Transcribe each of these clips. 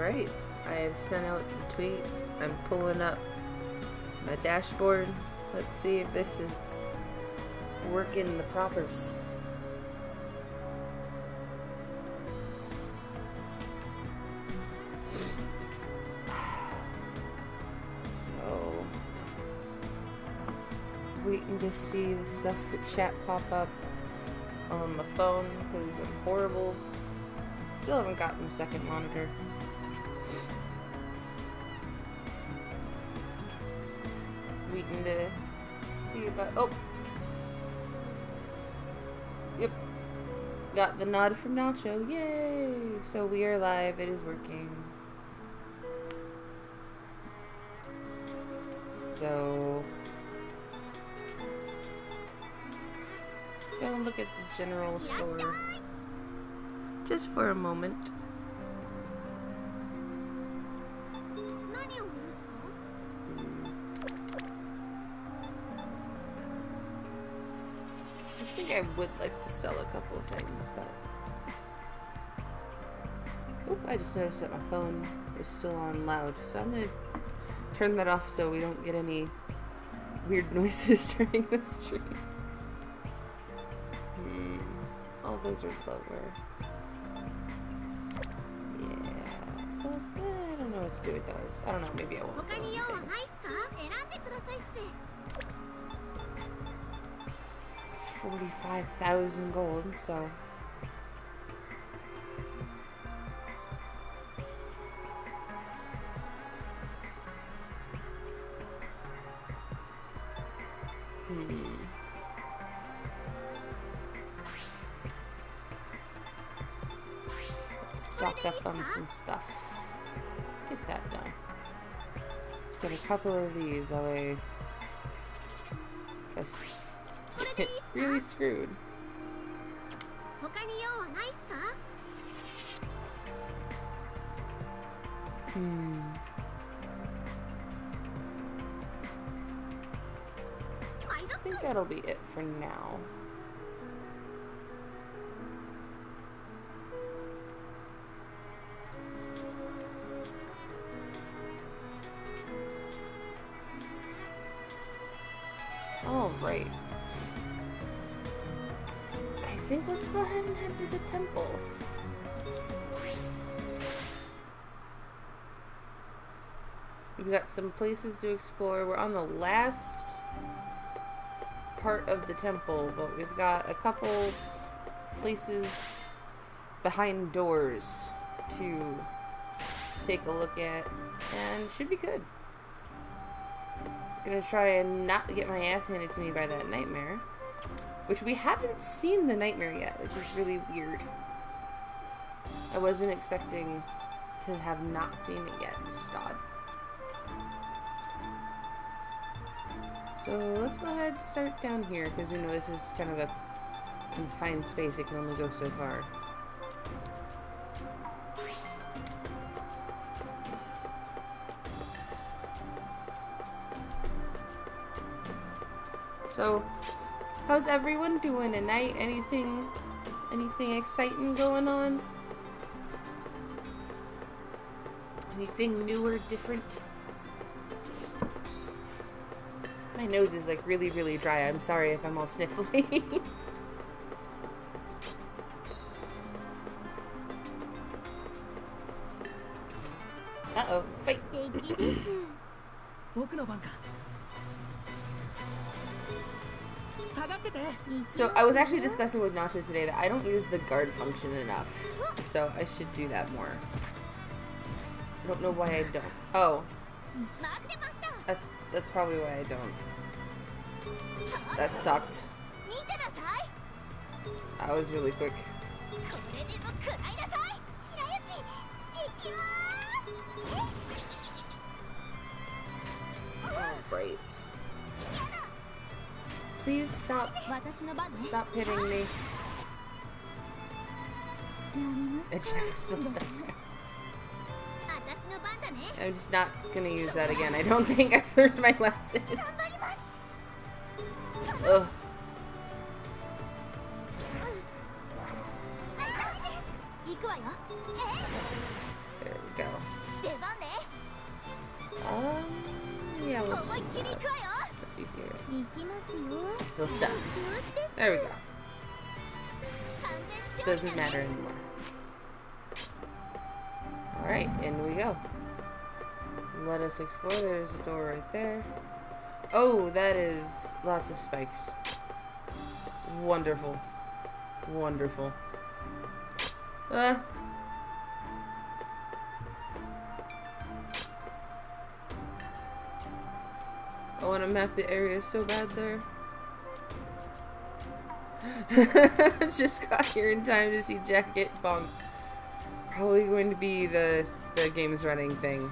Alright, I have sent out the tweet. I'm pulling up my dashboard. Let's see if this is working the propers. So, waiting to see the stuff for chat pop up on my phone because I'm horrible. Still haven't gotten a second monitor. Waiting to see about. Oh! Yep. Got the nod from Nacho. Yay! So we are live. It is working. So. Gonna look at the general store. Just for a moment. I think I would like to sell a couple of things, but... Oop, I just noticed that my phone is still on loud, so I'm gonna turn that off so we don't get any weird noises during the stream. All those are lower. I don't know what to do with those. I don't know, maybe I won't sell anything. 45,000 gold, so... Let's stock up on some stuff. Get that done. Let's get a couple of these. That way, if I get really screwed. I think that'll be it for now. Alright. I think let's go ahead and head to the temple. We've got some places to explore. We're on the last part of the temple, but we've got a couple places behind doors to take a look at, and should be good. Gonna try and not get my ass handed to me by that nightmare, which we haven't seen the nightmare yet, which is really weird. I wasn't expecting to have not seen it yet. It's just odd. So let's go ahead and start down here, because you know this is kind of a confined space. It can only go so far. So, how's everyone doing tonight? Anything exciting going on? Anything new or different? My nose is like really, really dry. I'm sorry if I'm all sniffly. Uh-oh, fight! So I was actually discussing with Nacho today that I don't use the guard function enough, so I should do that more. I don't know why I don't. Oh, that's probably why I don't. That sucked. That was really quick. Alright. Please stop hitting me. Jack is still stuck. I'm just not gonna use that again. I don't think I've learned my lesson. Ugh. There we go. Yeah, let's use that. That's easier. Still stuck. There we go. Doesn't matter anymore. Alright, in we go. Let us explore. There's a door right there. Oh, that is lots of spikes. Wonderful. Wonderful. I want to map the area so bad there. Just got here in time to see Jack get bonked. Probably going to be the game's running thing.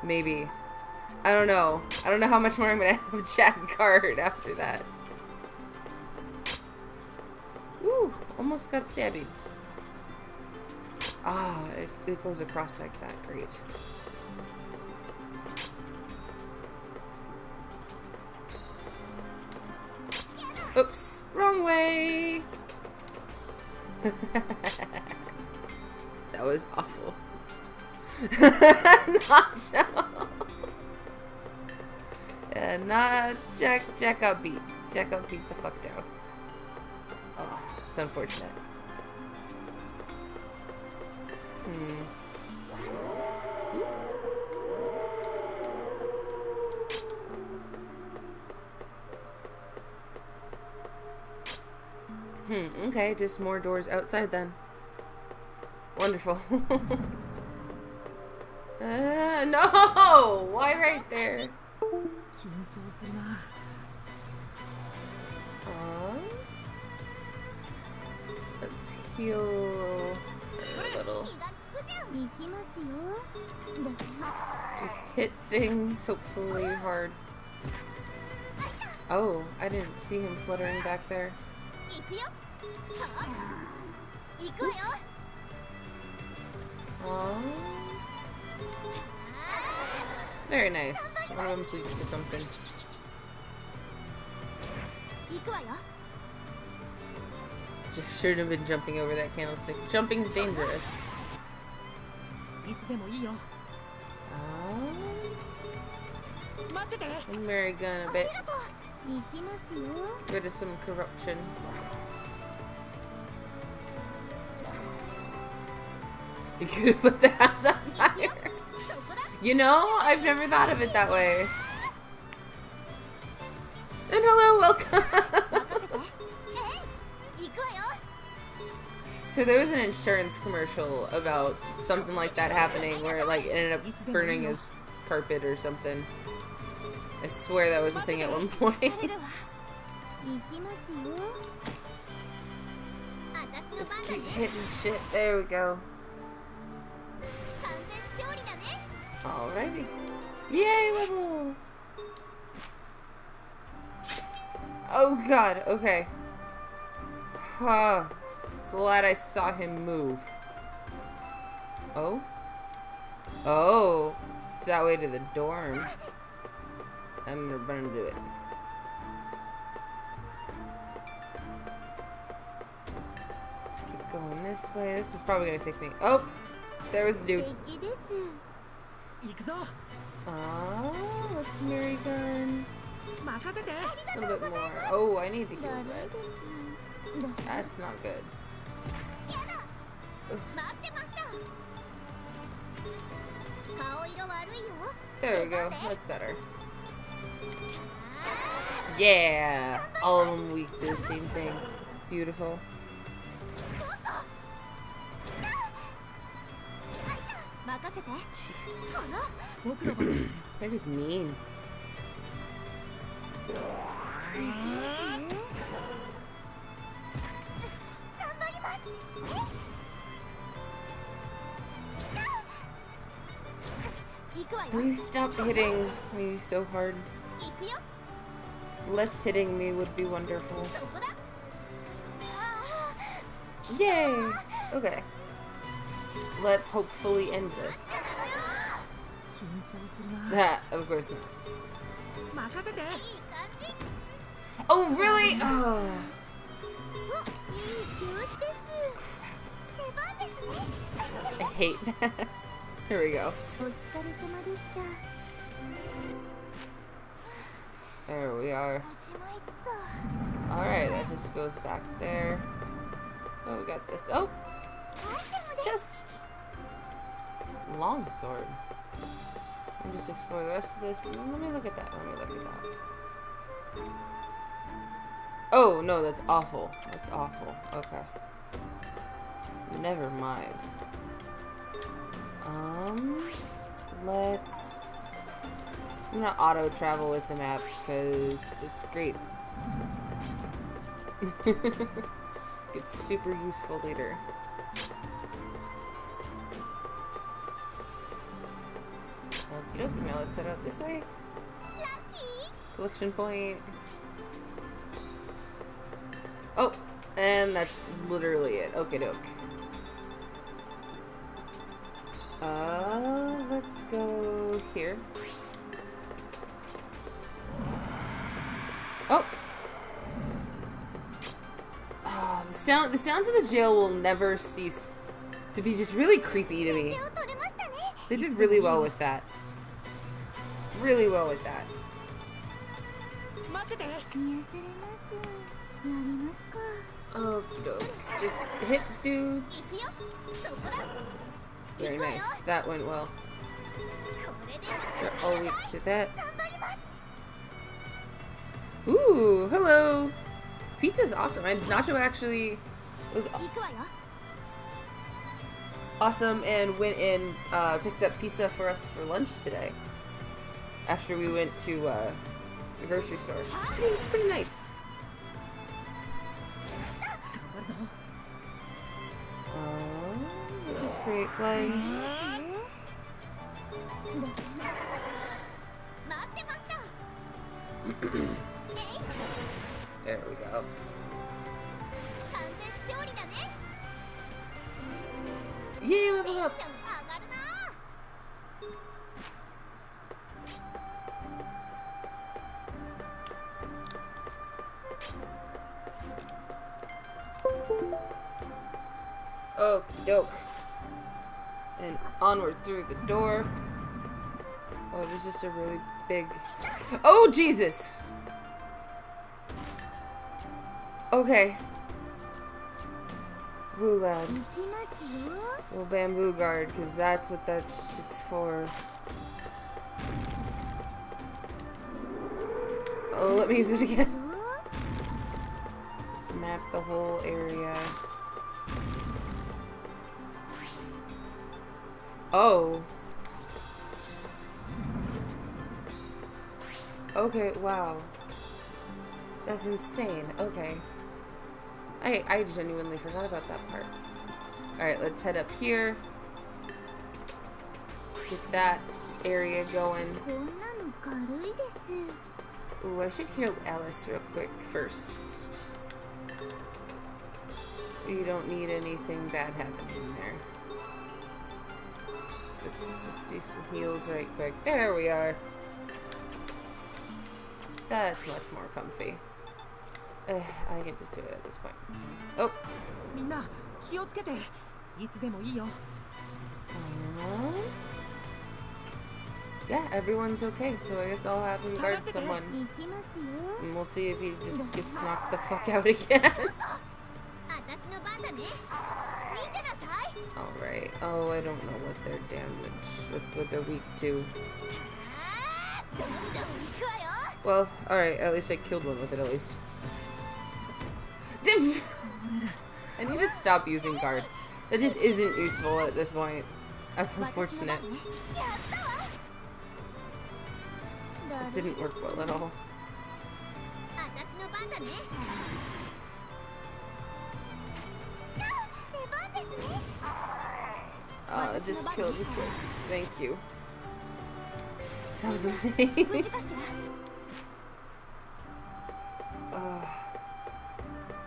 Maybe. I don't know. I don't know how much more I'm going to have Jack guard after that. Ooh, almost got stabby. Ah, it goes across like that. Great. Oops, wrong way. That was awful. Nacho. Yeah, not Jack got beat. Jack got beat the fuck down. Oh, it's unfortunate. Okay, just more doors outside then. Wonderful. No! Why right there? Let's heal a little. Just hit things, hopefully hard. Oh, I didn't see him fluttering back there. Oops. Oh. Very nice. One of them tweaked to something. Shouldn't have been jumping over that candlestick. Jumping's dangerous. I'm very gun a bit. Rid of some corruption. You could put the house on fire. You know, I've never thought of it that way. And hello, welcome. So there was an insurance commercial about something like that happening where it like ended up burning his carpet or something. I swear that was a thing at one point. Just keep hitting shit. There we go. Alrighty. Yay, level! Oh god, okay. Glad I saw him move. Oh? Oh! It's that way to the dorm. I'm gonna run into it. Let's keep going this way. This is probably gonna take me. Oh! There was a dude. Let's Mary gun. A little bit more. Oh, I need to heal red. That's not good. Ugh. There we go. That's better. Yeah! All of them weak to the same thing. Beautiful. Jeez. They're just mean. Please stop hitting me so hard. Less hitting me would be wonderful. Yay! Okay. Let's hopefully end this. Of course not. Oh, really? Oh. I hate that. Here we go. There we are. Alright, that just goes back there. Oh, we got this. Oh! Just longsword. I'll just explore the rest of this. Let me look at that. Let me look at that. Oh, no, that's awful. That's awful. Okay. Never mind. Let's... I'm gonna auto-travel with the map because it's great. It's super useful later. Okie dokie, now let's head out this way. Collection point. Oh, and that's literally it. Okay, doke. Let's go here. Oh. The sounds of the jail will never cease to be just really creepy to me. They did really well with that. Really well with that. Okie doke. Just hit dudes. Very nice. That went well. They're all weak to that. Ooh, hello. Pizza's awesome. And Nacho actually was awesome and went and picked up pizza for us for lunch today. After we went to the grocery store. It's pretty nice. Let's just create play. There we go. Yay, level up! Okie doke. And onward through the door. Oh, it is just a really big... Oh, Jesus! Okay. Woo lad. Little bamboo guard, because that's what that shit's for. Oh, let me use it again. Just map the whole area. Oh. Okay, wow. That's insane. Okay. I genuinely forgot about that part. Alright, let's head up here. Get that area going. Ooh, I should heal Alice real quick first. You don't need anything bad happening there. Let's just do some heals right quick. There we are. That's much more comfy. I can just do it at this point. Oh. Yeah, everyone's okay, so I guess I'll have him guard someone. And we'll see if he just gets knocked the fuck out again. Alright. Oh, I don't know what their damage, what they're weak to. Well, alright, at least I killed one with it, at least. I need to stop using guard. That just isn't useful at this point. That's unfortunate. It didn't work well at all. Just killed me quick. Thank you. That was amazing.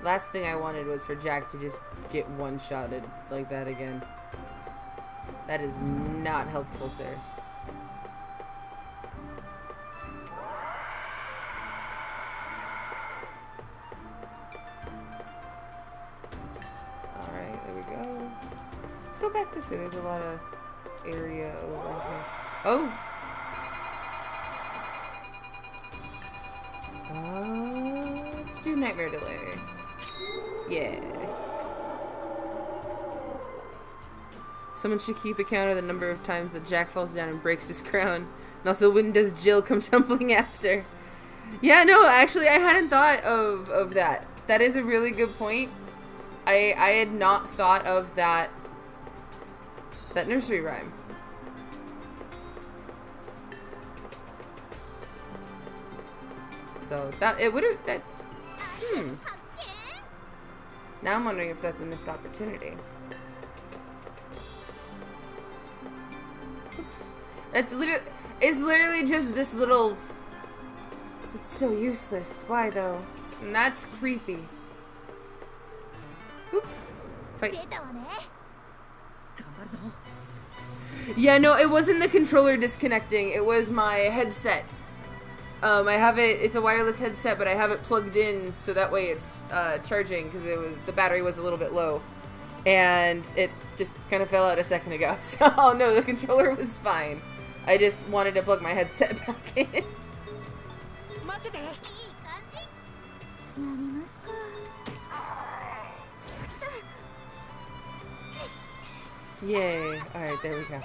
Last thing I wanted was for Jack to just get one-shotted like that again. That is not helpful, sir. Let's go back this way. There's a lot of area over here. Oh! Let's do Nightmare Delay. Yeah. Someone should keep account of the number of times that Jack falls down and breaks his crown. And also, when does Jill come tumbling after? Yeah, no, actually, I hadn't thought of that. That is a really good point. I had not thought of that nursery rhyme. So that it would have Now I'm wondering if that's a missed opportunity. Oops. It's literally just this little. It's so useless. Why though? And that's creepy. Oop. Fight. Yeah, no, it wasn't the controller disconnecting. It was my headset. I have it. It's a wireless headset, but I have it plugged in so that way it's charging because the battery was a little bit low, and it just kind of fell out a second ago. So no, the controller was fine. I just wanted to plug my headset back in. Yay! All right, there we go.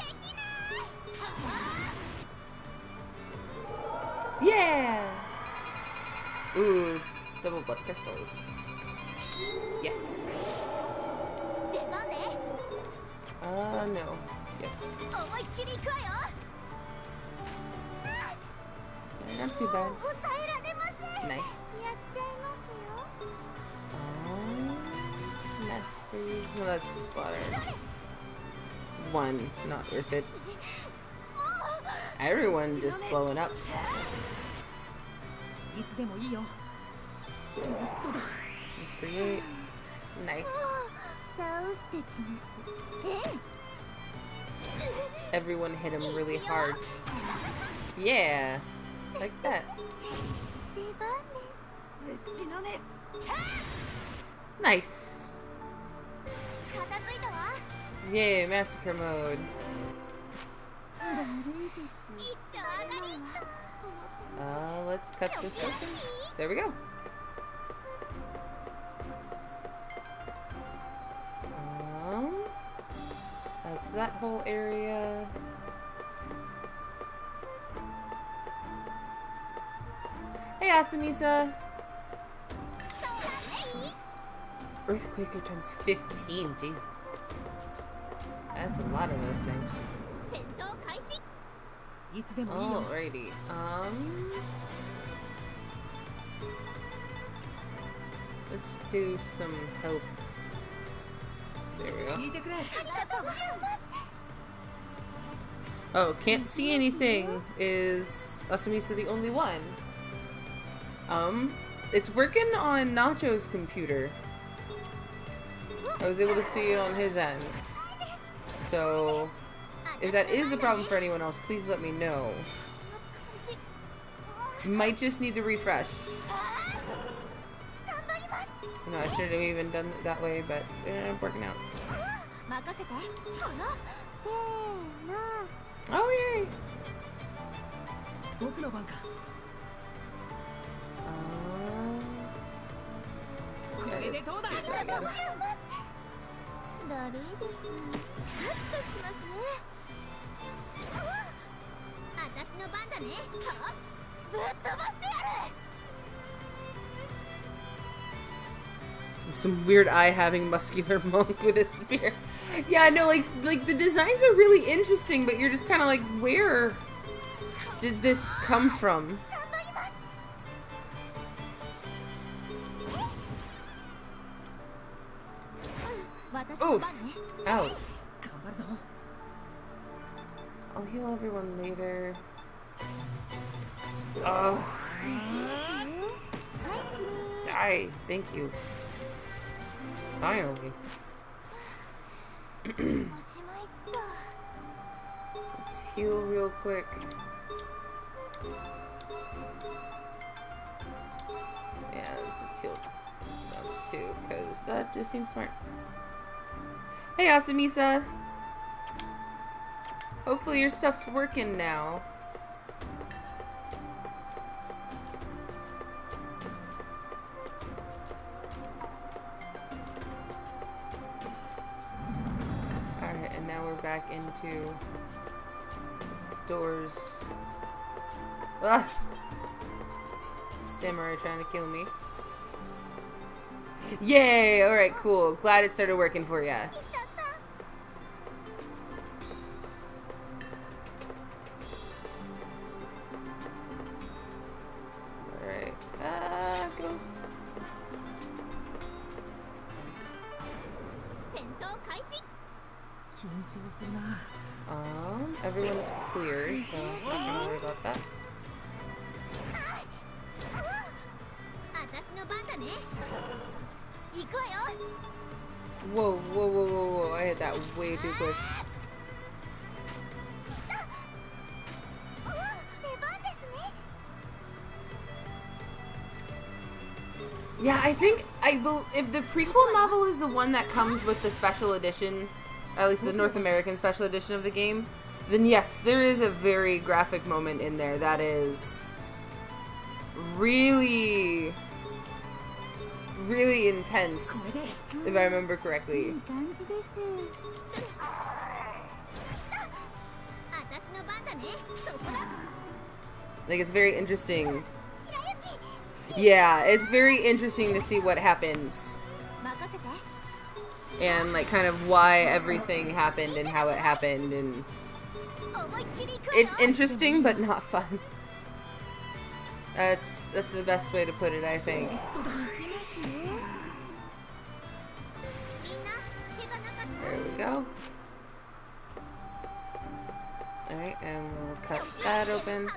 Yeah! Ooh, double blood crystals. Yes! No. Yes. Not too bad. Nice. Mass freeze. No, that's water. One. Not worth it. Everyone just blowing up. Create. Nice. Just everyone hit him really hard. Yeah. Like that. Nice. Yay, massacre mode. Let's cut this open. There we go. That's that whole area. Hey, Asamisa. Earthquaker times 15. Jesus. That's a lot of those things. Alrighty. Let's do some health. There we go. Oh, can't see anything. Is Asamisa the only one? It's working on Nacho's computer. I was able to see it on his end. So, if that is the problem for anyone else, please let me know. Might just need to refresh. You know, I should have even done it that way, but it ended up working out. Oh, yay! Some weird eye-having muscular monk with a spear. Yeah, no, like the designs are really interesting, but you're just kind of like, where did this come from? Oof! Ouch. I'll heal everyone later. Oh. Die. Thank you. Finally. Let's heal real quick. Yeah, let's just heal them too, because that just seems smart. Hey, Asamisa! Hopefully your stuff's working now. Alright, and now we're back into doors. Ah! Samurai trying to kill me. Yay! Alright, cool. Glad it started working for ya. Alright. Go. Everyone's clear, so I'm not gonna worry about that. Whoa, whoa, whoa, whoa, whoa. I hit that way too quick. Yeah, I think if the prequel novel is the one that comes with the special edition, at least the North American special edition of the game, then yes, there is a very graphic moment in there that is really, really intense, if I remember correctly. Like, it's very interesting. Yeah, it's very interesting to see what happens. And, like, kind of why everything happened and how it happened, and it's interesting, but not fun. That's the best way to put it, I think. There we go. Alright, and we'll cut that open.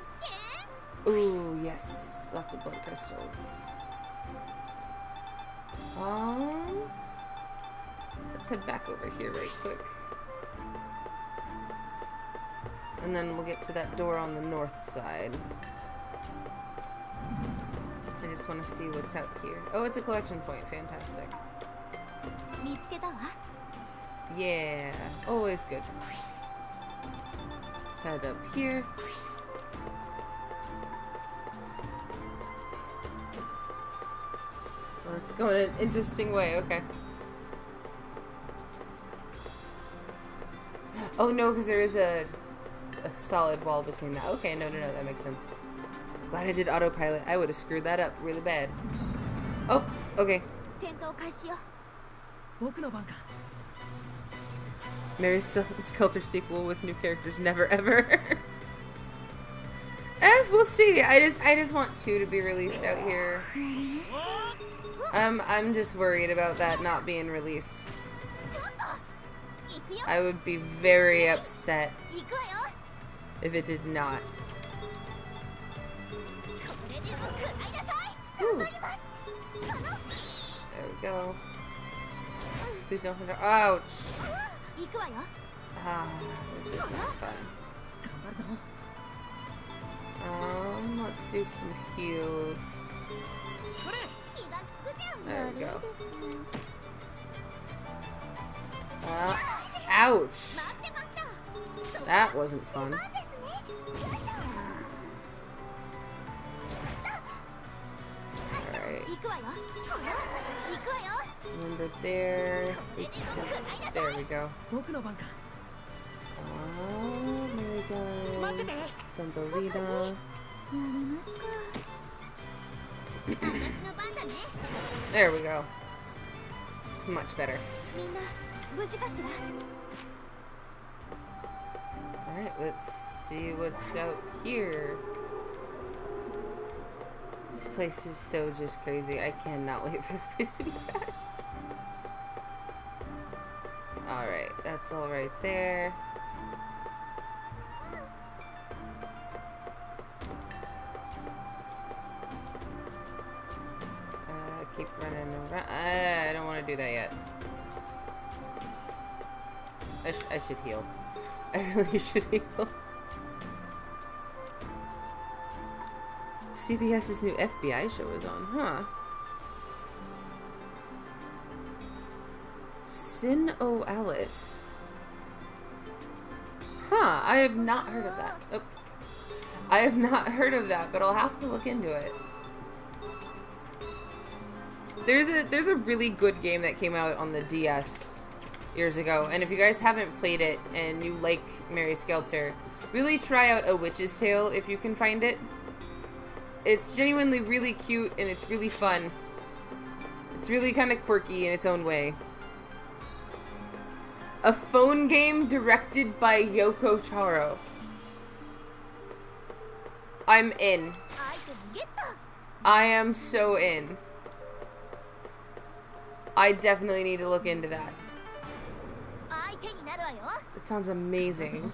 Ooh, yes. Lots of blood crystals. Let's head back over here right quick. And then we'll get to that door on the north side. I just want to see what's out here. Oh, it's a collection point. Fantastic. Yeah, always good. Let's head up here. Oh, it's going an interesting way. Okay. Oh no, because there is a solid wall between that. Okay, no, that makes sense. Glad I did autopilot. I would have screwed that up really bad. Oh, okay. Mary Skelter sequel with new characters. Never ever. We'll see. I just want 2 to be released out here. I'm just worried about that not being released. I would be very upset if it did not. Ooh. There we go. Please don't hit her. Ouch! Ah, this is not fun. Let's do some heals. There we go. Ouch! That wasn't fun. Alright. Remember there. There we go. Oh, there we go. Thumbelina. There we go. Much better. Alright, let's see what's out here. This place is so just crazy. I cannot wait for this place to be done. Alright, that's all right there. Keep running around. I don't want to do that yet. I should heal. I really should heal. CBS's new FBI show is on, huh? Sin O. Alice. Huh. Huh, I have not heard of that. Oh. I have not heard of that, but I'll have to look into it. There's a really good game that came out on the DS years ago, and if you guys haven't played it and you like Mary Skelter, really try out A Witch's Tale if you can find it. It's genuinely really cute and it's really fun. It's really kind of quirky in its own way. A phone game directed by Yoko Taro. I'm in. I am so in. I definitely need to look into that. That sounds amazing.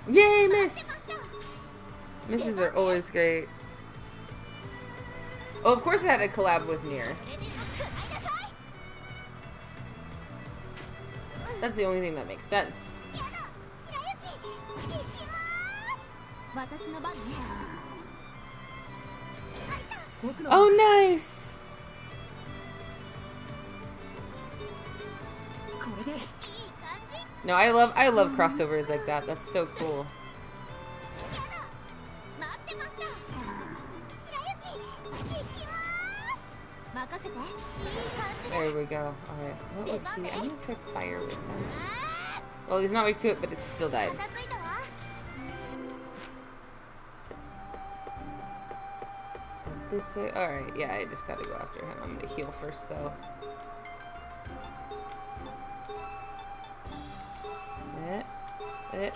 Yay, miss! Misses are always great. Oh, of course it had a collab with Nier. That's the only thing that makes sense. Oh, nice! No, I love crossovers like that. That's so cool. There we go. Alright. What would he... I'm gonna try fire with him. Well, he's not weak to it, but it still died. So this way... Alright, yeah, I just gotta go after him. I'm gonna heal first, though.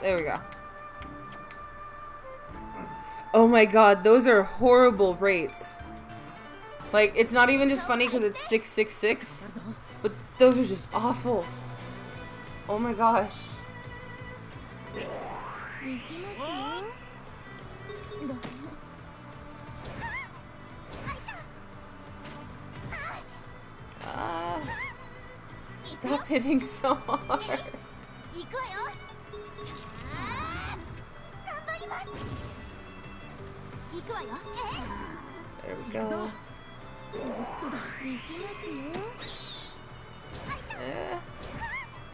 There we go. Oh my god, those are horrible rates. Like, it's not even just funny because it's 666, but those are just awful. Oh my gosh. Stop hitting so hard. There we go.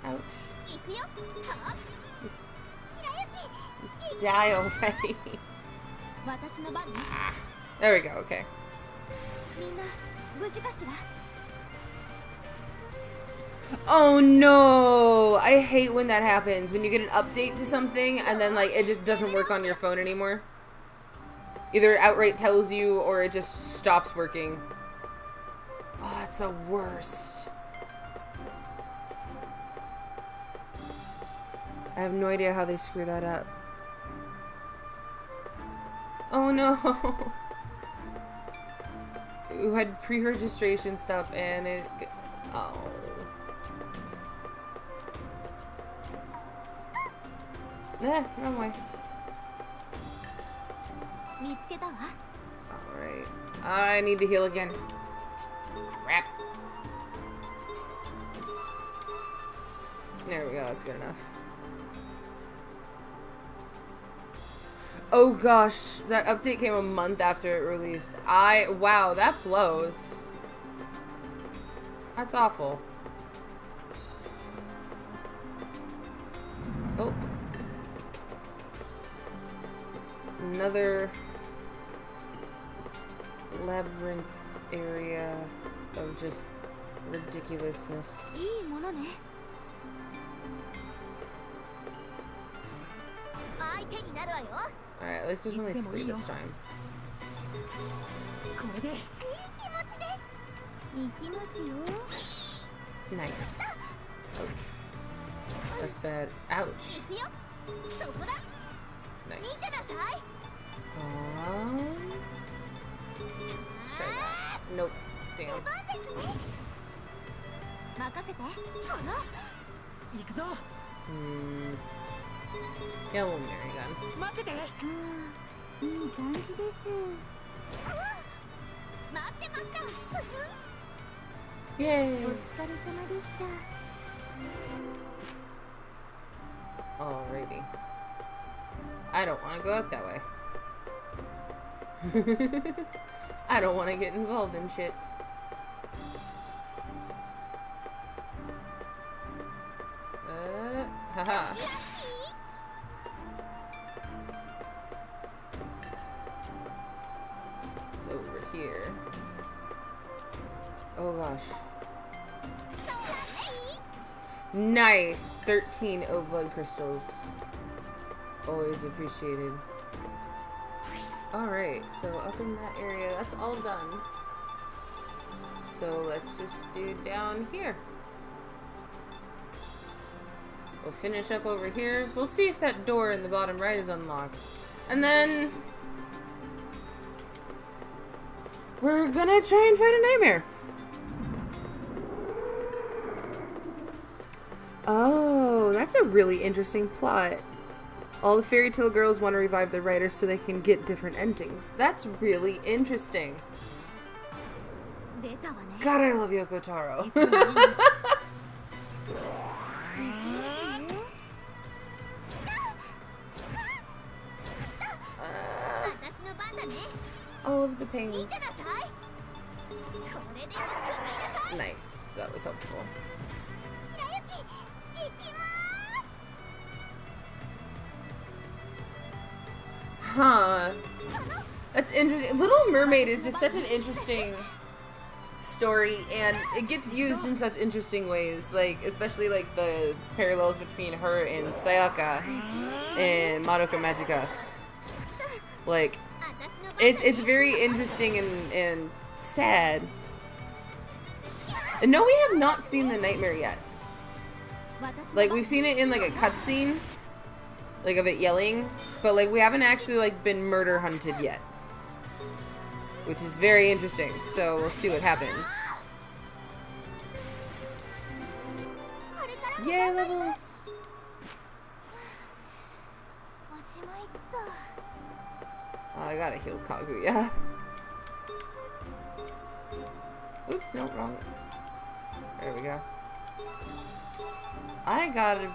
Ouch. Just die already. There we go, okay. Oh no! I hate when that happens. When you get an update to something and then like it just doesn't work on your phone anymore. Either it outright tells you or it just stops working. Oh, it's the worst. I have no idea how they screw that up. Oh no! You had pre-registration stuff and it... Oh. Wrong way. Alright. I need to heal again. Crap. There we go, that's good enough. Oh gosh, that update came a month after it released. Wow, that blows. That's awful. Oh. Another labyrinth area of just ridiculousness. Alright, at least there's only 3 this time. Nice. Ouch. That's bad. Ouch. Nice. Let's try that. Nope. Damn. Yeah, we'll marry gun. Yay! Alrighty. I don't want to go out that way. I don't want to get involved in shit. Haha. It's over here. Oh gosh. Nice! 13 O blood crystals. Always appreciated. Alright, so up in that area, that's all done. So let's just do down here. We'll finish up over here. We'll see if that door in the bottom right is unlocked. And then we're gonna try and fight a nightmare. Oh, that's a really interesting plot. All the fairy tale girls want to revive their writers so they can get different endings. That's really interesting. God, I love Yoko Taro. All of the pains. Nice. That was helpful. Huh. That's interesting. Little Mermaid is just such an interesting story, and it gets used in such interesting ways. Like, especially like the parallels between her and Sayaka and Madoka Magica. Like, it's very interesting and sad. And no, we have not seen the nightmare yet. Like, we've seen it in like a cutscene, like of it yelling, but like we haven't actually like been murder hunted yet, which is very interesting. So we'll see what happens. Yay, levels! Oh, I gotta heal Kaguya. Oops, no, wrong. There we go. I gotta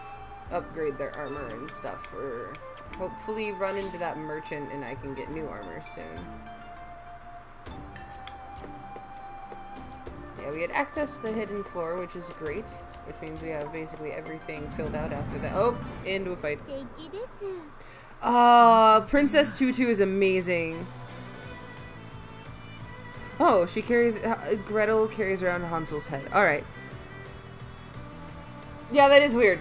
upgrade their armor and stuff, or hopefully run into that merchant and I can get new armor soon. Yeah, we had access to the hidden floor, which is great, which means we have basically everything filled out after that. Oh, into a fight. Princess Tutu is amazing. Oh, she carries, Gretel carries around Hansel's head. Alright. Yeah, that is weird.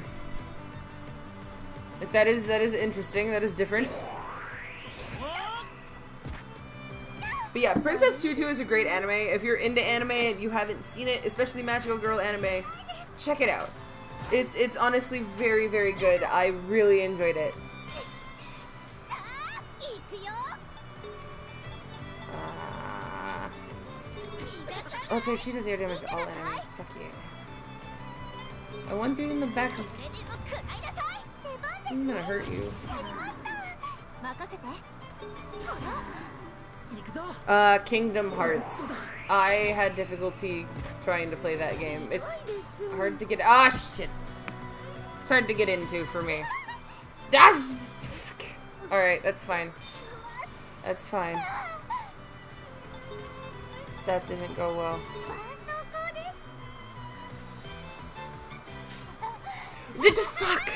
Like, that is interesting. That is different. But yeah, Princess Tutu is a great anime. If you're into anime and you haven't seen it, especially magical girl anime, check it out. It's honestly very, very good. I really enjoyed it. Oh, sorry, she does air damage to all enemies. Fuck you. I want dude in the back. I'm gonna hurt you. Kingdom Hearts. I had difficulty trying to play that game. It's hard to get. Ah, shit. It's hard to get into for me. Alright, that's fine. That's fine. That didn't go well. What the fuck?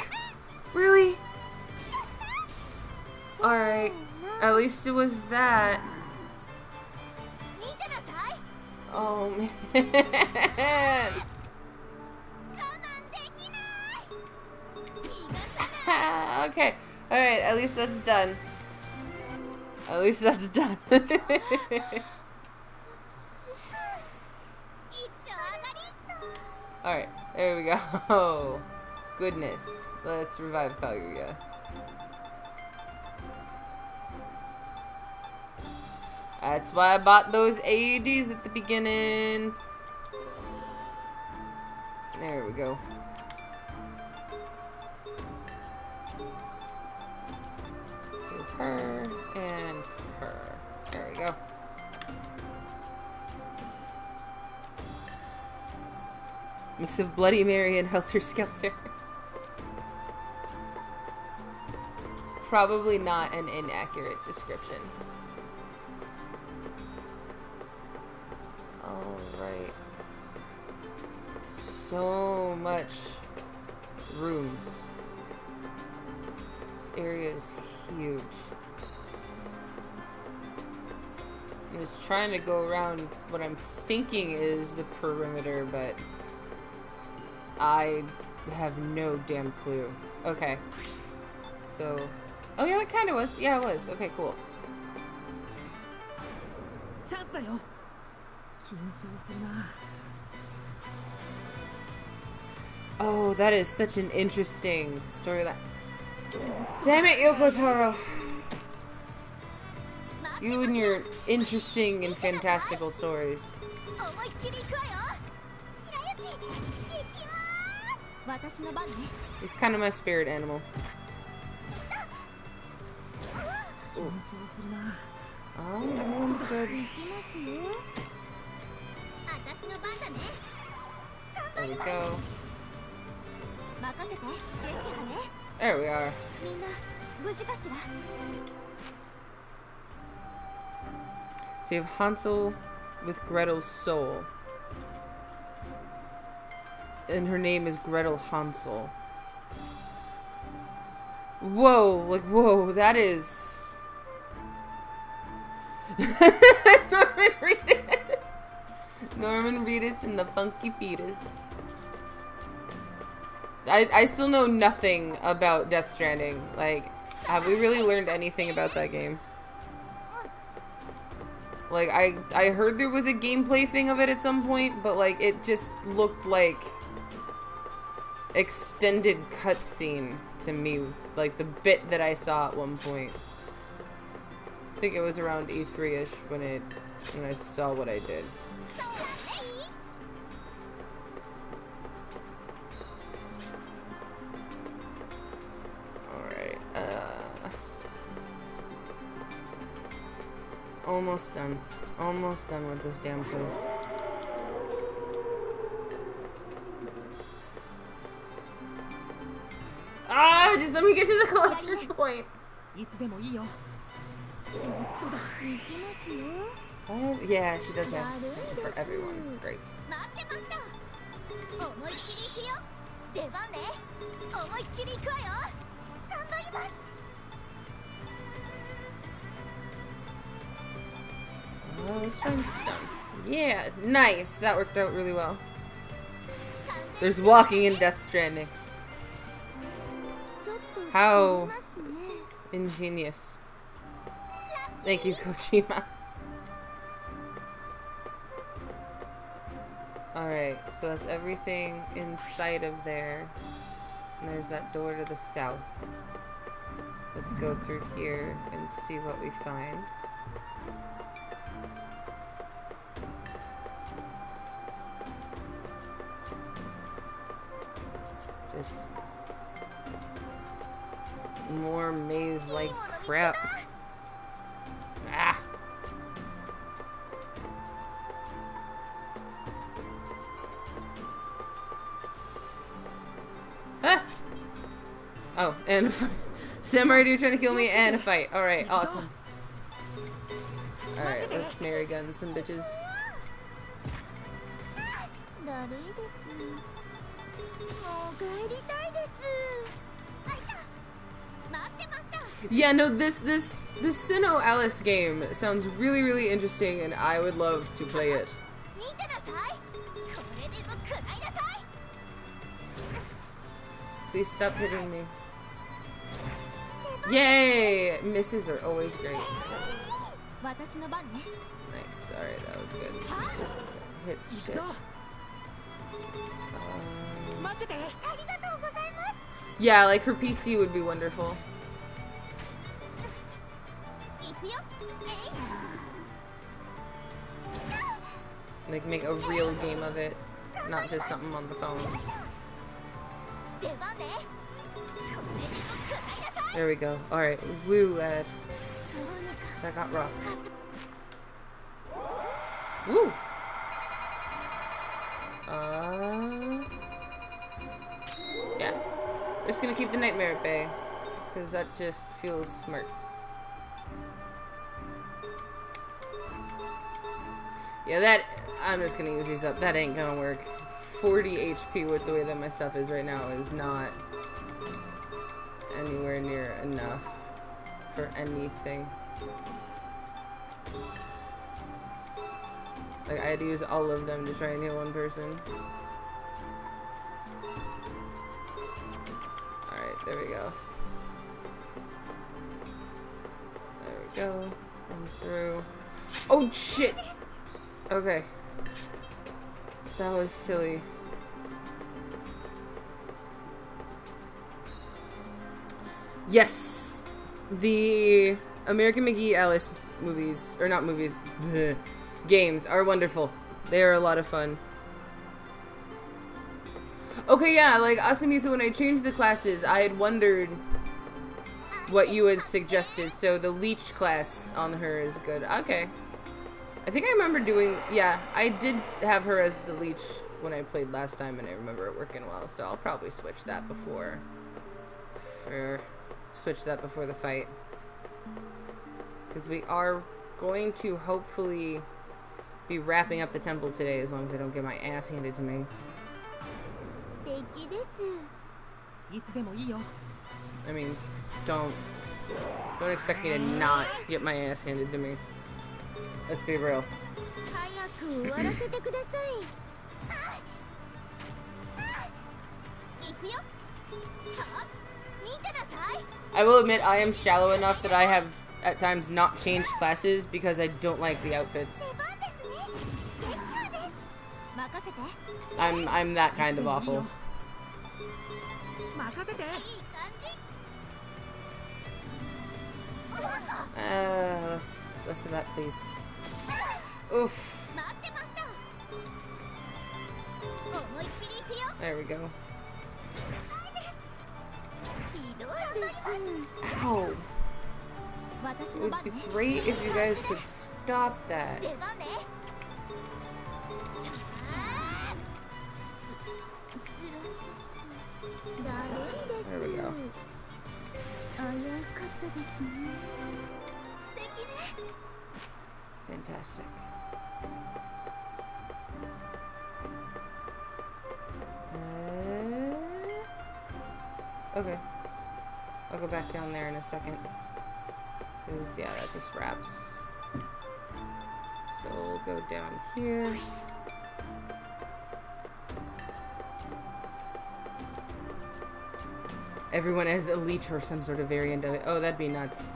Really? Alright. At least it was that. Oh man. Okay. Alright, at least that's done. At least that's done. Alright, there we go. Goodness. Let's revive Kaguya. That's why I bought those AEDs at the beginning. There we go. Do her and her. There we go. Mix of Bloody Mary and Helter Skelter. Probably not an inaccurate description. Alright. So much rooms. This area is huge. I'm just trying to go around what I'm thinking is the perimeter, but I have no damn clue. Okay. So, oh yeah, that kind of was. Yeah, it was. Okay, cool. Oh, that is such an interesting storyline. Damn it, Yoko Taro. You and your interesting and fantastical stories. He's kind of my spirit animal. Ooh. Everyone's good. There we go. There we are. So you have Hansel with Gretel's soul. And her name is Gretel Hansel. Whoa, like, whoa, that is... Norman Reedus! Norman Reedus and the Funky Fetus. I still know nothing about Death Stranding. Like, have we really learned anything about that game? Like, I heard there was a gameplay thing of it at some point, but like, it just looked like extended cutscene to me. Like, the bit that I saw at one point. I think it was around E3-ish when I saw what I did. Almost done. Almost done with this damn place. Ah, just let me get to the collection point. Oh, yeah, she does have something for everyone. Great. Oh, this one's done. Yeah, nice. That worked out really well. There's walking in Death Stranding. How ingenious. Thank you, Kojima. Alright, so that's everything inside of there. And there's that door to the south. Let's go through here and see what we find. Just more maze-like crap. Ah! Ah! Oh, and samurai dude trying to kill me and a fight. Alright, awesome. Alright, let's Mary gun some bitches. Yeah, no, this Sinnoh Alice game sounds really, really interesting, and I would love to play it. Please stop hitting me. Yay! Misses are always great. Nice. Alright, that was good. Let's just hit shit. Yeah, like for PC would be wonderful. Like make a real game of it, not just something on the phone. There we go. Alright, woo lad. That got rough. Woo! Yeah. We're just gonna keep the nightmare at bay, because that just feels smart. Yeah, that... I'm just gonna use these up. That ain't gonna work. 40 HP with the way that my stuff is right now is not anywhere near enough for anything. Like, I had to use all of them to try and heal one person. Alright, there we go. There we go. I'm through. Oh, shit! Okay. That was silly. Yes! The American McGee Alice movies, or not movies, games are wonderful. They are a lot of fun. Okay, yeah, like, Asamisa, when I changed the classes, I had wondered what you had suggested, so the leech class on her is good. Okay. I think I remember doing, yeah, I did have her as the leech when I played last time, and I remember it working well, so I'll probably switch that before the fight. Because we are going to hopefully be wrapping up the temple today, as long as I don't get my ass handed to me. I mean, don't expect me to not get my ass handed to me. Let's be real. I will admit I am shallow enough that I have at times not changed classes because I don't like the outfits. I'm that kind of awful. Less of that, please. Oof. There we go. Ow. It would be great if you guys could stop that. There we go. Fantastic. Okay. I'll go back down there in a second. Because, yeah, that just wraps. So we'll go down here. Everyone has a leech or some sort of variant of it. Oh, that'd be nuts.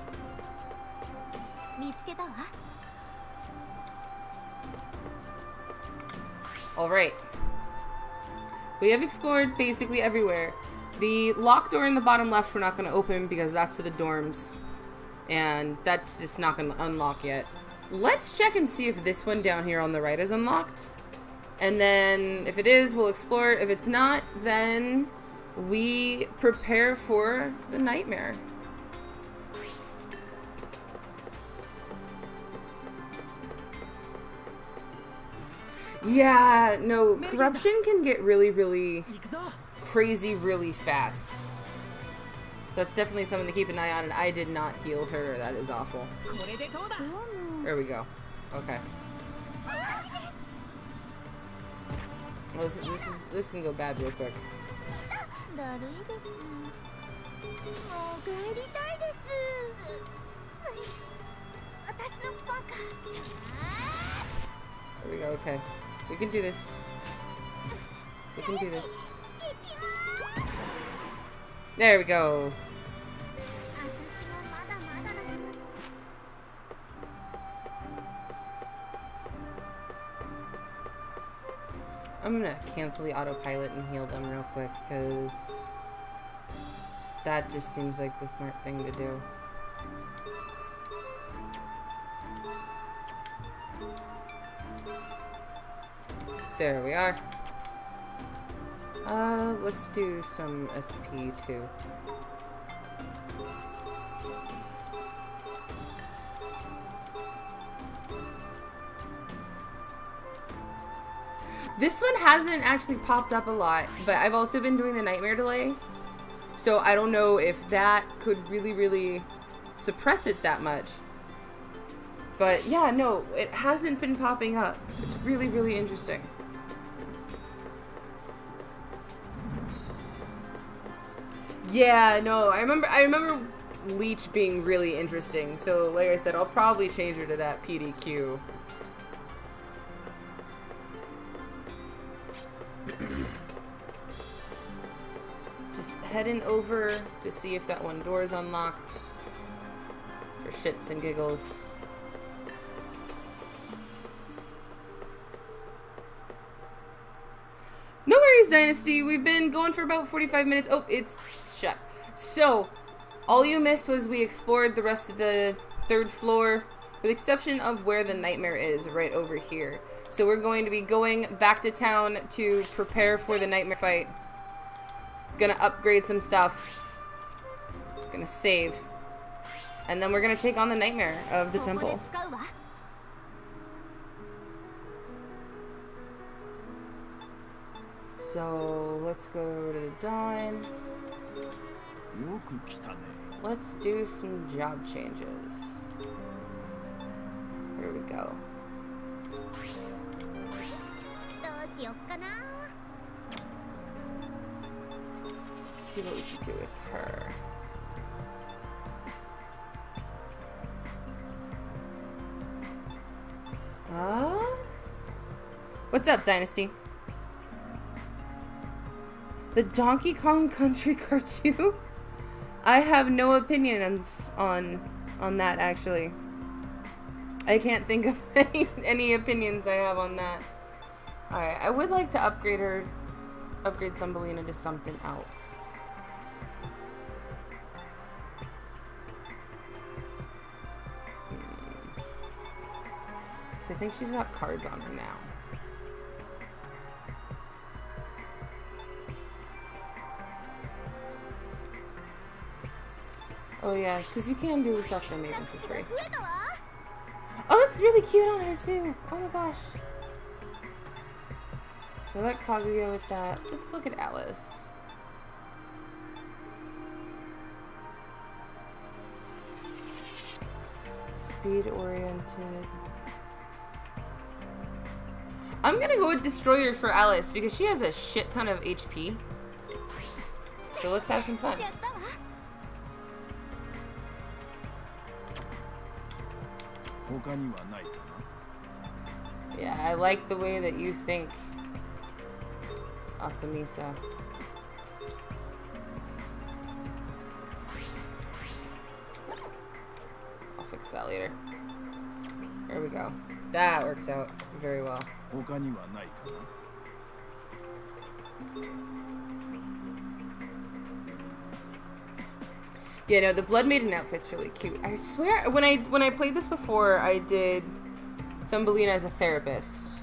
Alright. We have explored basically everywhere. The locked door in the bottom left we're not going to open because that's to the dorms. And that's just not going to unlock yet. Let's check and see if this one down here on the right is unlocked. And then if it is, we'll explore it. If it's not, then we prepare for the nightmare. Yeah, no, corruption can get really, really crazy really fast. So that's definitely something to keep an eye on, and I did not heal her. That is awful. There we go. Okay. Well, this can go bad real quick. There we go, okay. We can do this. We can do this. There we go. I'm gonna cancel the autopilot and heal them real quick, because that just seems like the smart thing to do. There we are. Let's do some SP too. This one hasn't actually popped up a lot, but I've also been doing the nightmare delay. So I don't know if that could really, really suppress it that much. But yeah, no, it hasn't been popping up. It's really, really interesting. Yeah, no, I remember Leech being really interesting. So like I said, I'll probably change her to that PDQ. Just heading over to see if that one door is unlocked. For shits and giggles. No worries, Dynasty. We've been going for about 45 minutes. Oh, it's shut. So, all you missed was we explored the rest of the 3rd floor, with the exception of where the nightmare is, right over here. So we're going to be going back to town to prepare for the nightmare fight. Gonna upgrade some stuff. Gonna save. And then we're gonna take on the nightmare of the temple. So, let's go over to the dine. Let's do some job changes. Here we go. Let's see what we can do with her. What's up, Dynasty? The Donkey Kong Country cartoon? I have no opinions on that, actually. I can't think of any opinions I have on that. Alright, I would like to upgrade Thumbelina to something else. So I think she's got cards on her now. Oh yeah, because you can do stuff for Maven for free. Oh, that's really cute on her too. Oh my gosh. I like Kaguya with that. Let's look at Alice. Speed oriented. I'm gonna go with Destroyer for Alice because she has a shit ton of HP. So let's have some fun. Yeah, I like the way that you think, Asamisa. I'll fix that later. There we go. That works out very well. Yeah, no, the Blood Maiden outfit's really cute. I swear, when I played this before, I did Thumbelina as a therapist.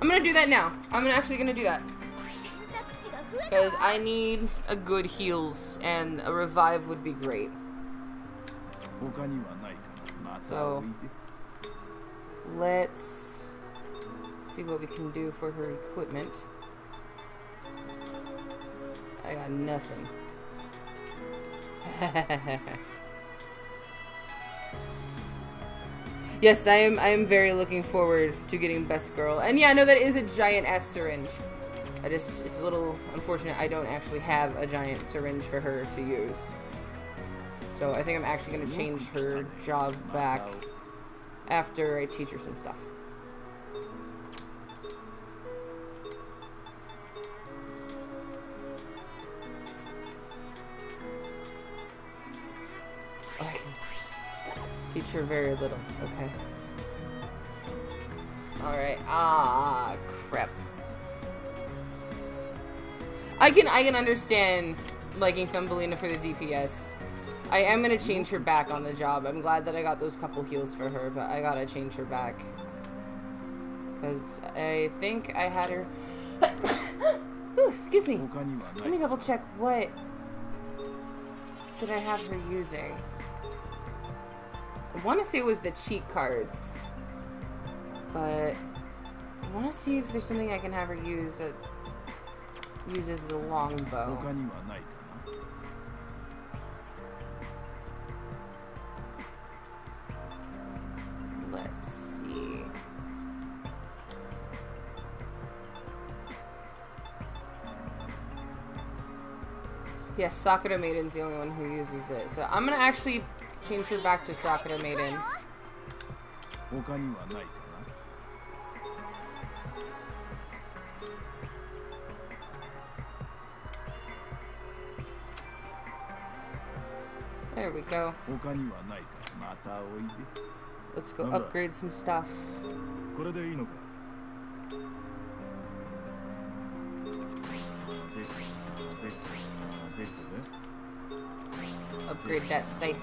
I'm gonna do that now. I'm actually gonna do that. Because I need a good heals, and a revive would be great. So, let's see what we can do for her equipment. I got nothing. Yes, I am very looking forward to getting Best Girl. And yeah, no, that is a giant ass syringe. It's a little unfortunate I don't actually have a giant syringe for her to use. So I think I'm actually going to change her job back after I teach her some stuff. Okay. Teach her very little. Okay. Alright. Ah, crap. I can understand liking Thumbelina for the DPS. I am gonna change her back on the job. I'm glad that I got those couple heals for her, but I gotta change her back. Because I think I had her... Ooh, excuse me. Let me double check what did I have her using. I want to say it was the cheat cards, but I want to see if there's something I can have her use that uses the longbow. Yes, Sakura Maiden's the only one who uses it. So I'm gonna actually change her back to Sakura Maiden. There we go. Let's go upgrade some stuff. Upgrade that scythe.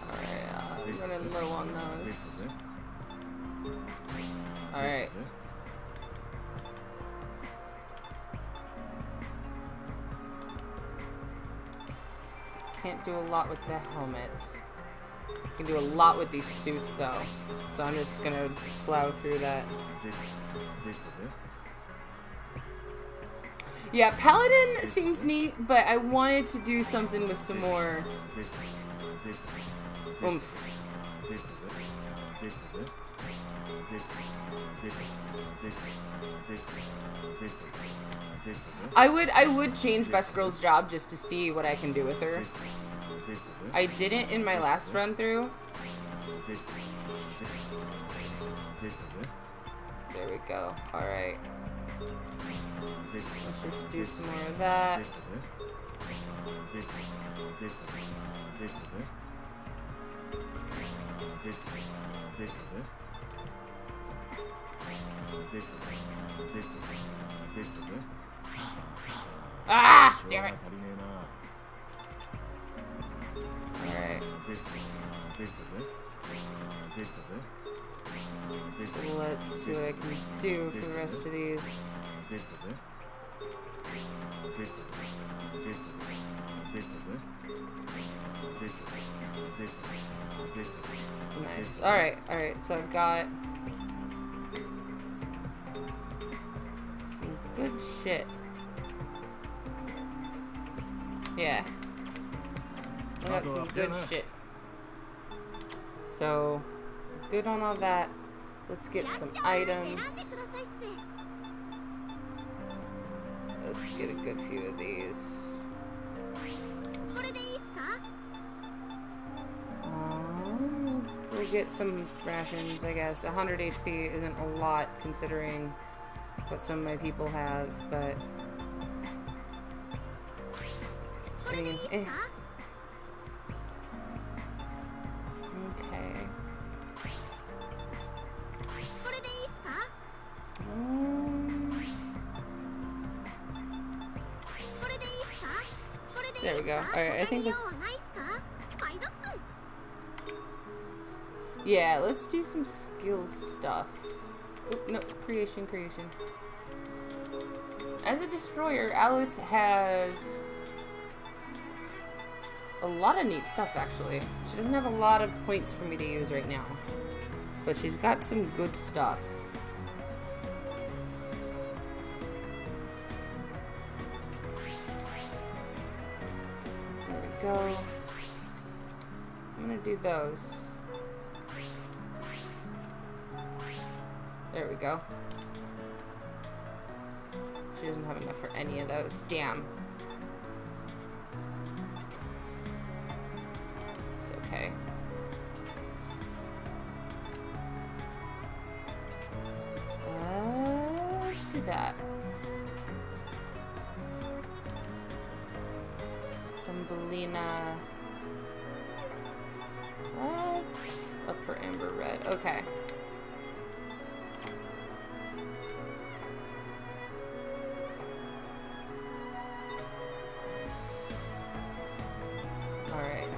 Alright, I'm running low on those. Alright. Can't do a lot with the helmets. Can do a lot with these suits though. So I'm just gonna plow through that. Yeah, Paladin seems neat, but I wanted to do something with some more oomph. I would change Best Girl's job just to see what I can do with her. I didn't in my last run through. There we go. Alright. Let's just do some more of that. Ah! Damn it! Alright. Let's see what I can do for the rest of these. Nice. Alright, alright, so I've got some good shit. Yeah. I got some good shit. So, good on all that. Let's get some items. Let's get a good few of these. We'll get some rations, I guess. 100 HP isn't a lot considering what some of my people have, but I mean, eh. Okay. There we go. Alright, I think that's... Yeah, let's do some skill stuff. Oop, no, creation. As a destroyer, Alice has a lot of neat stuff, actually. She doesn't have a lot of points for me to use right now, but she's got some good stuff. There we go. I'm gonna do those. There we go. She doesn't have enough for any of those. Damn. It's okay. Let's do that. Thumbelina. Let's up her amber red. Okay.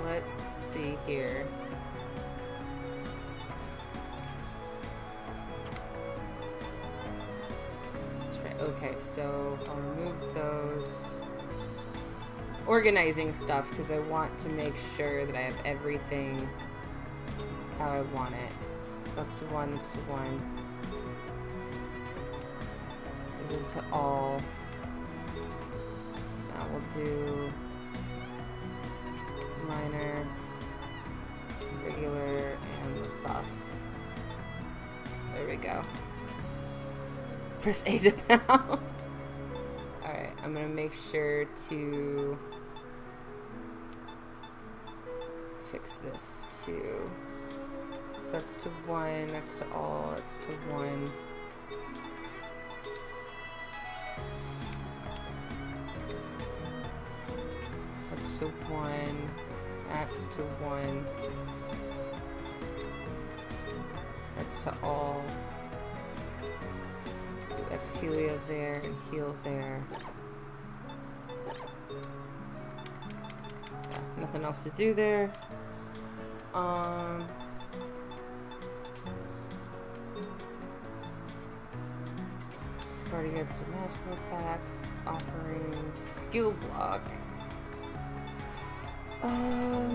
Let's see here. That's right. Okay, so I'll remove those organizing stuff because I want to make sure that I have everything how I want it. Let's do one. This is to all. Now we'll do minor, regular, and the buff. There we go. Press A to pound. Alright, I'm gonna make sure to fix this too. So that's to 1, that's to all, that's to 1. That's to 1. That's to 1. That's to all. Do Exhelia there and heal there. Yeah, nothing else to do there. Guardian against a magical attack, offering skill block. I'll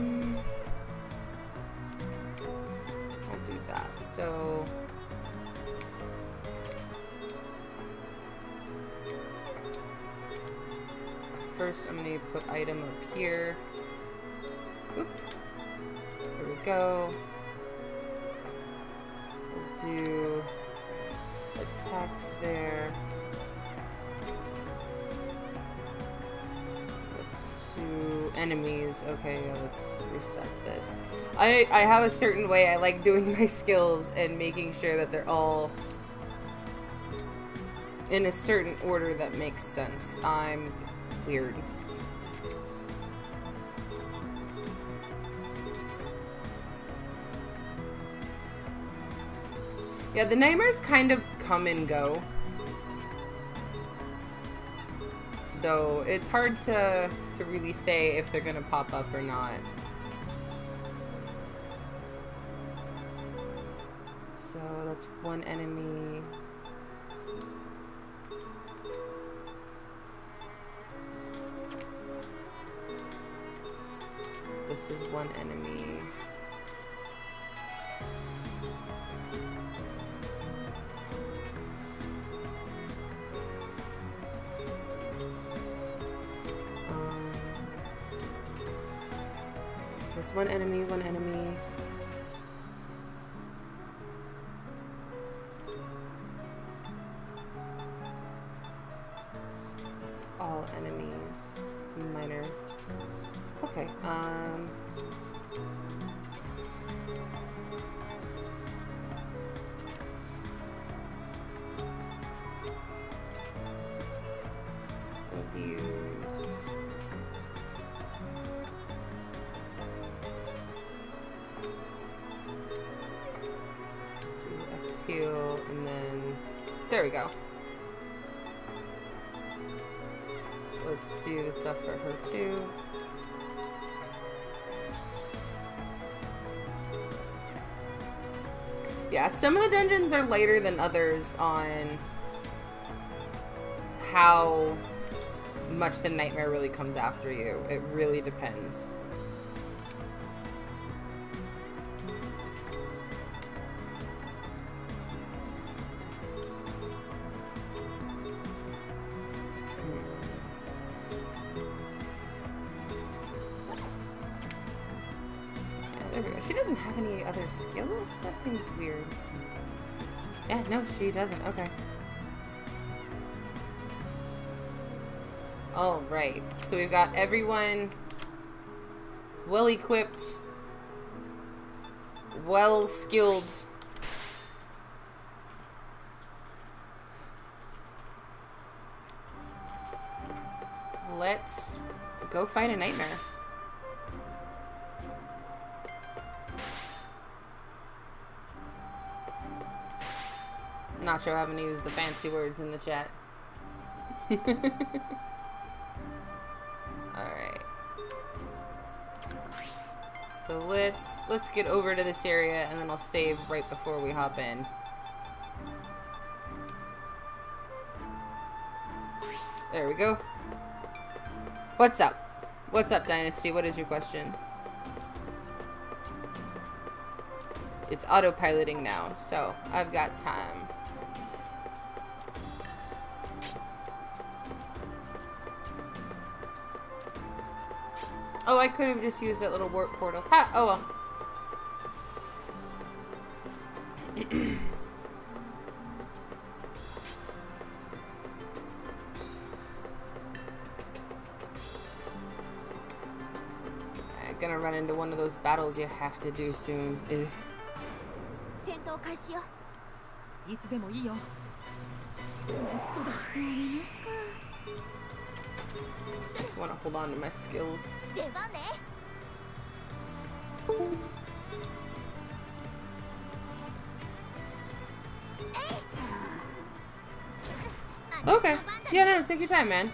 do that. So first I'm gonna put item up here. Oop. There we go. We'll do attacks there. Let's do enemies. Okay, let's reset this. I have a certain way I like doing my skills and making sure that they're all in a certain order that makes sense. I'm weird. Yeah, the nightmares kind of come and go. So it's hard to really say if they're gonna pop up or not. So that's one enemy. This is one enemy. So that's one enemy, one enemy. It's all enemies. Minor. Okay, we'll use exhale, and then there we go. So let's do the stuff for her too. Yeah, some of the dungeons are lighter than others on how much the nightmare really comes after you. It really depends. There we go. She doesn't have any other skills? That seems weird. Yeah, no, she doesn't. Okay. Alright. So we've got everyone well equipped, well skilled. Let's go fight a nightmare. Not sure having to use the fancy words in the chat. Alright. So let's get over to this area and then I'll save right before we hop in. There we go. What's up? What's up, Dynasty? What is your question? It's autopiloting now, so I've got time. Oh, I could have just used that little warp portal. Ha! Oh well. I'm gonna run into one of those battles you have to do soon. Ugh. I want to hold on to my skills. Okay. Yeah, no, take your time, man.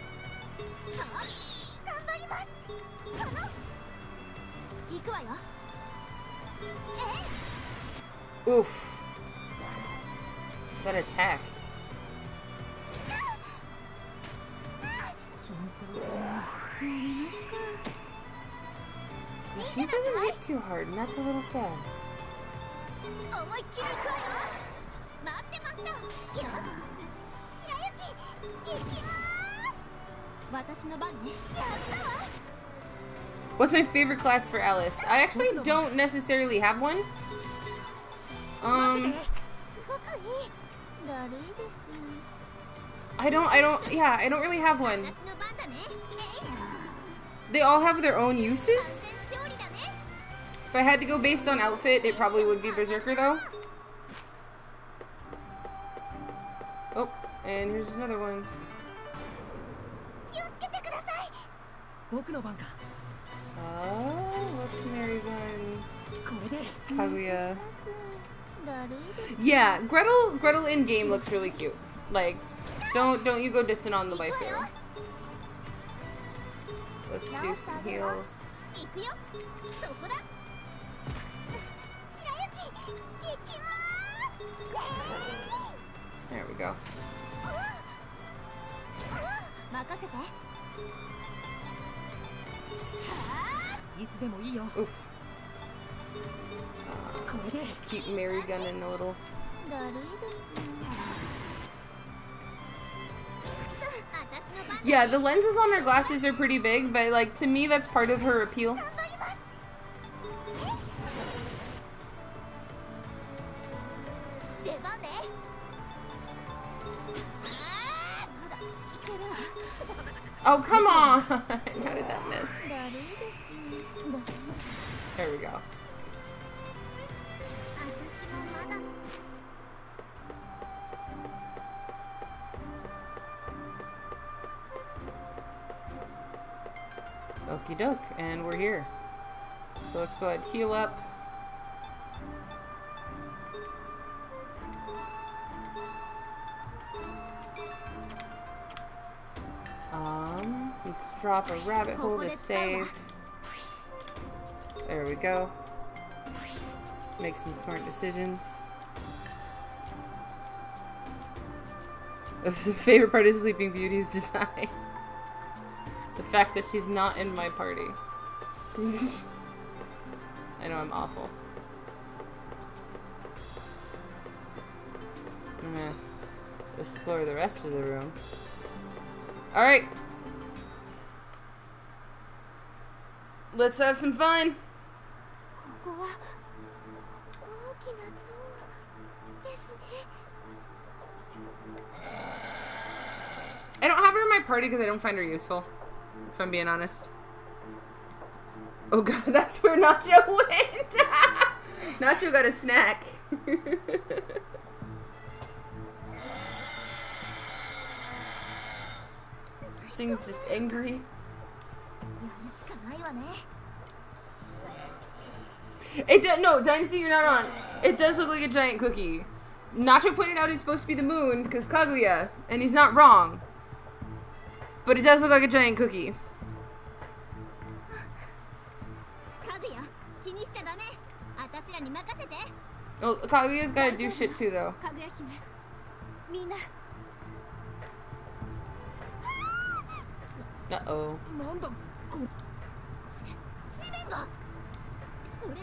Oof. That attack. She doesn't hit too hard, and that's a little sad. What's my favorite class for Alice? I actually don't necessarily have one. I don't really have one. They all have their own uses. If I had to go based on outfit, it probably would be Berserker though. Oh, and here's another one. Oh, what's Marygun? Kaguya. Yeah, Gretel in game looks really cute. Like, don't you go dissing on the waifu. Let's do some heals. There we go. Oof. Keep Marygun in a little. Yeah, the lenses on her glasses are pretty big, but like to me that's part of her appeal. Oh, come on! How did that miss? There we go. Okie doke, and we're here. So let's go ahead and heal up. Let's drop a rabbit hole to save. There we go. Make some smart decisions. The favorite part is Sleeping Beauty's design. The fact that she's not in my party. I know I'm awful. I'm gonna explore the rest of the room. Alright. Let's have some fun. I don't have her in my party because I don't find her useful, if I'm being honest. Oh god, that's where Nacho went! Nacho got a snack. Thing's just angry. It does, no, Dynasty, you're not on. It does look like a giant cookie. Nacho pointed out it's supposed to be the moon, because Kaguya, and he's not wrong. But it does look like a giant cookie. Well, Kaguya's gotta do shit too, though. Uh-oh.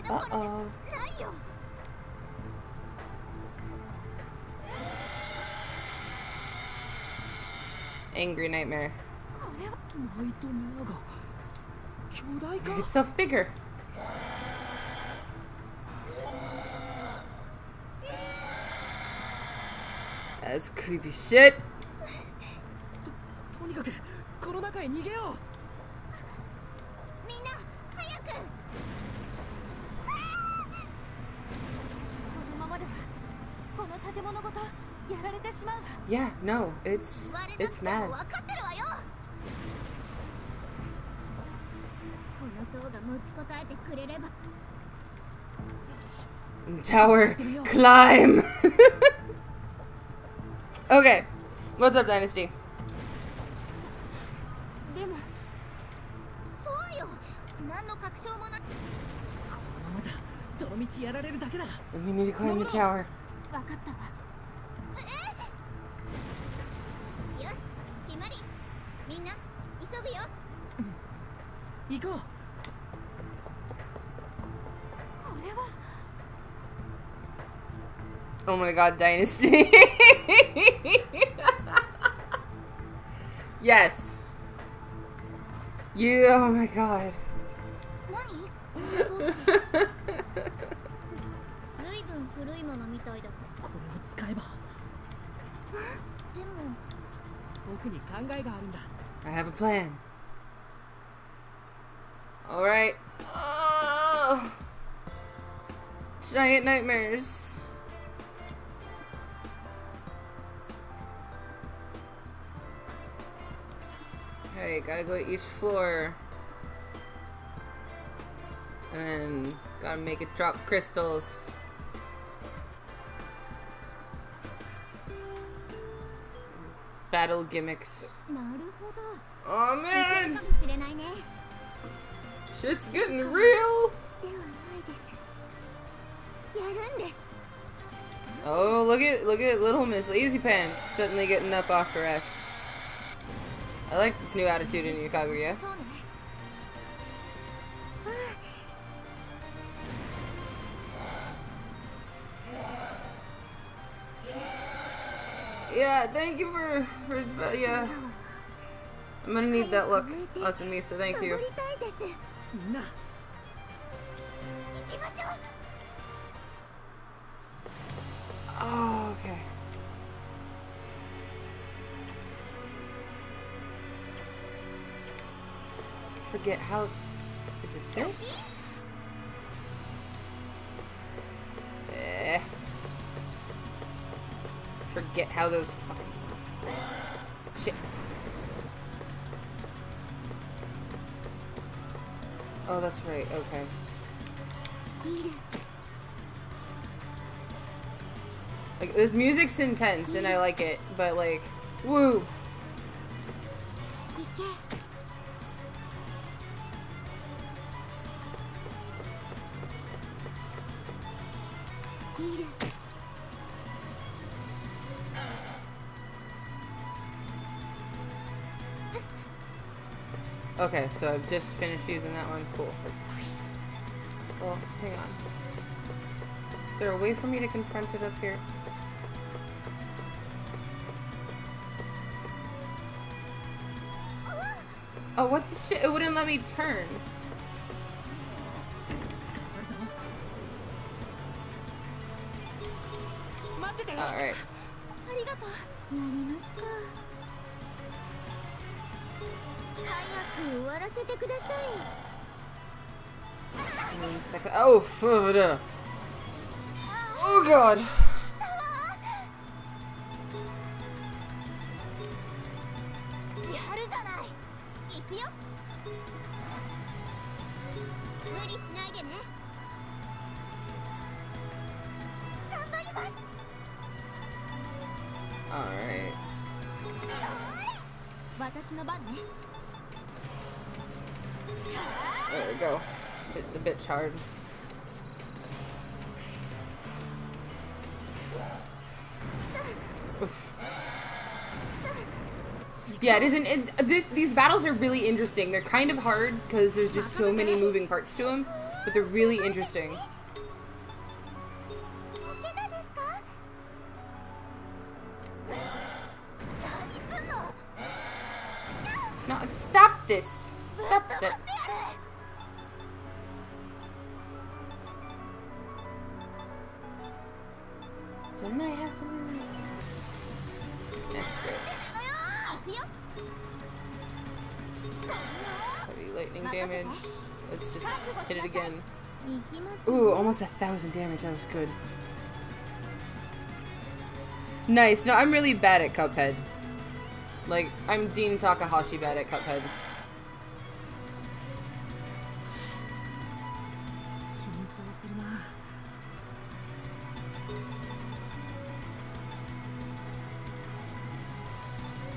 Uh-oh. Angry Nightmare. Make itself bigger. That's creepy shit. Yeah, no, it's mad. Tower, climb! Okay, what's up, Dynasty? We need to climb the tower. Oh my god, Dynasty. Yes. You, oh my god. I have a plan. Alright. Giant nightmares. Alright, gotta go to each floor. And then gotta make it drop crystals. Battle gimmicks. Oh man! Shit's getting real! Oh, look at little Miss Lazy Pants suddenly getting up off her ass. I like this new attitude in Kaguya. Yeah, thank you for yeah. I'm gonna need that look, Asamisa, thank you. Oh, okay. Forget how... Is it this? Forget how those fucking... Shit. Oh, that's right, okay. Like, this music's intense and I like it, but like, woo! Okay, so I've just finished using that one. Cool. That's... Well, hang on. Is there a way for me to confront it up here? Oh, what the shit? It wouldn't let me turn. Alright. 1 second. Oh, further. Oh god. Alright. There we go. Hit the bitch hard. Oof. Yeah, it isn't. These battles are really interesting. They're kind of hard because there's just so many moving parts to them, but they're really interesting. No, stop this! Stop that! Didn't I have something? Yes, great. Heavy lightning damage. Let's just hit it again. Ooh, almost 1,000 damage. That was good. Nice. No, I'm really bad at Cuphead. Like, I'm Dean Takahashi bad at Cuphead.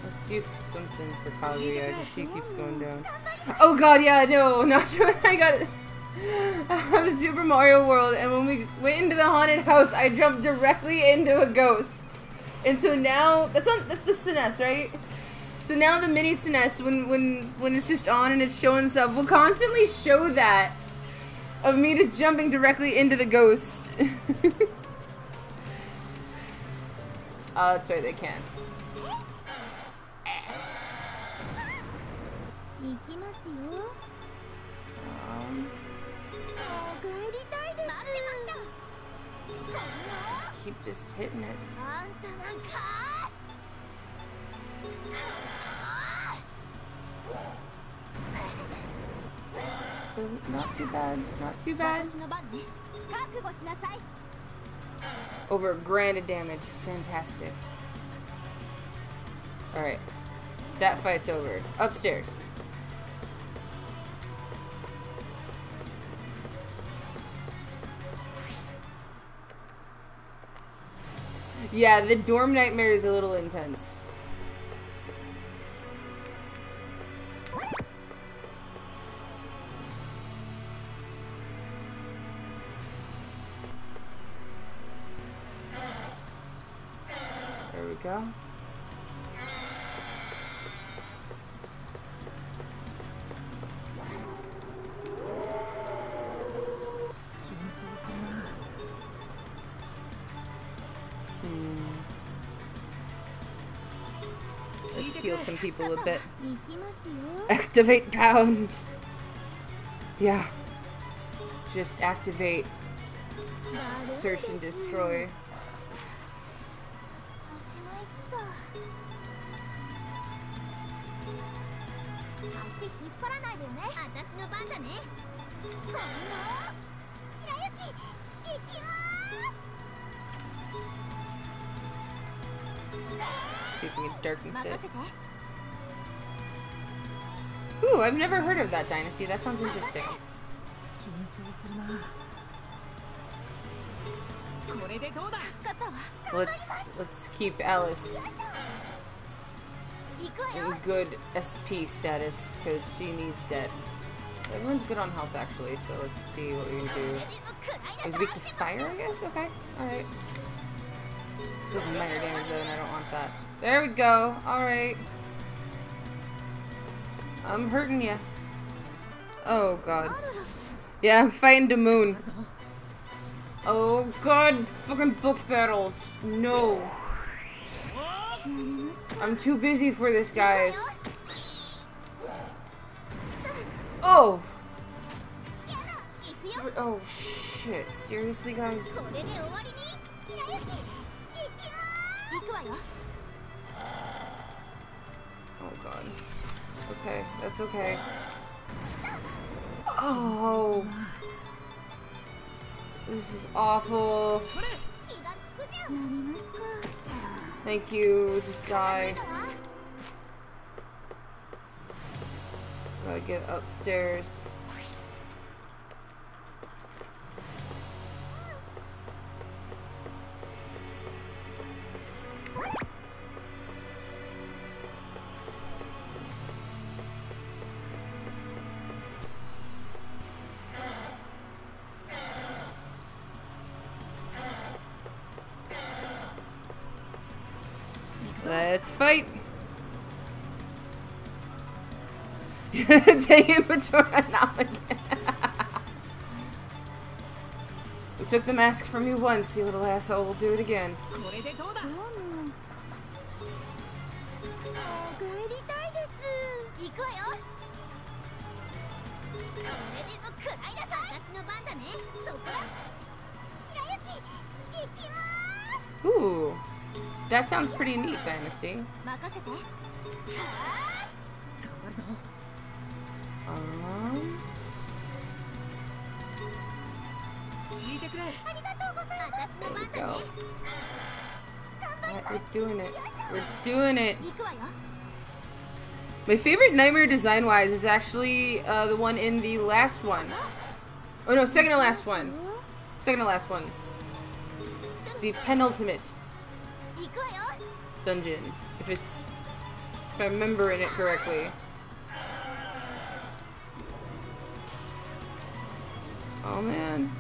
Let's use something for Kaguya because she keeps going down. Oh god, yeah, no, not sure. I got it. I have Super Mario World, and when we went into the haunted house, I jumped directly into a ghost. And so now, that's the SNES, right? So now the mini SNES, when it's just on and it's showing stuff, will constantly show that of me just jumping directly into the ghost. That's right, they can. Keep just hitting it. Not too bad. Not too bad. Over granted damage. Fantastic. Alright. That fight's over. Upstairs. Yeah, the dorm nightmare is a little intense. There we go. Let's heal some people a bit. Activate pound. Yeah. Just activate. Search and destroy. See if we can darkness it. Ooh, I've never heard of that dynasty. That sounds interesting. Let's keep Alice in good SP status because she needs debt. Everyone's good on health actually, so let's see what we can do. He's weak to fire, I guess? Okay, alright. Doesn't minor damage though, and I don't want that. There we go, alright. I'm hurting ya. Oh god. Yeah, I'm fighting the moon. Oh god, fucking book battles. No. I'm too busy for this, guys. Oh! Oh shit, seriously guys? Oh god. Okay, that's okay. Oh! This is awful. Thank you, just die. Gotta get upstairs. Let's fight! Taking Majora now again. We took the mask from you once, you little asshole. We'll do it again. Ooh. That sounds pretty neat, Dynasty. There we go. Alright, we're doing it. We're doing it. My favorite nightmare design-wise is actually the one in the last one. Oh no, second to last one. Second to last one. The penultimate dungeon, if I'm remembering it correctly. Oh man.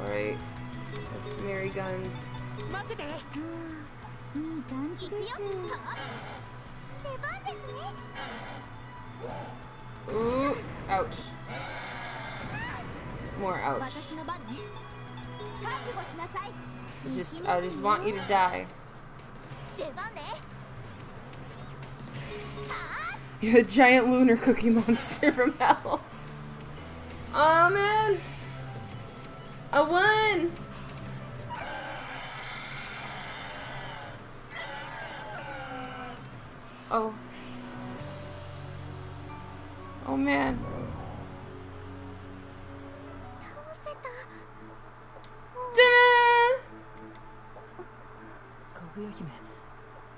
Alright. Let's Mary Gun. Ooh, ouch. More ouch. I just want you to die. You're a giant lunar cookie monster from hell. Oh man! I won! Oh. Oh man.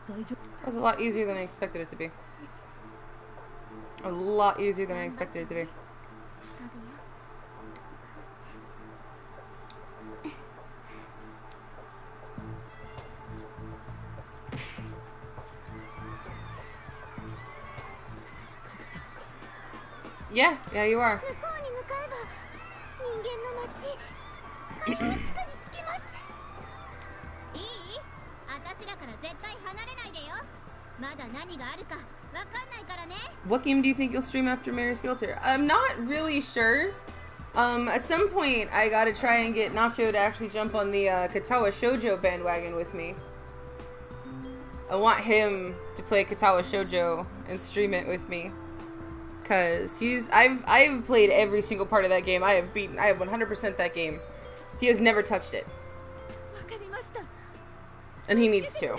That was a lot easier than I expected it to be. A lot easier than I expected it to be. Yeah, you are. What game do you think you'll stream after Mary Skelter? I'm not really sure. At some point, I gotta try and get Nacho to actually jump on the Katawa Shoujo bandwagon with me. I want him to play Katawa Shoujo and stream it with me. Cause I've played every single part of that game. I have 100% that game. He has never touched it. And he needs to.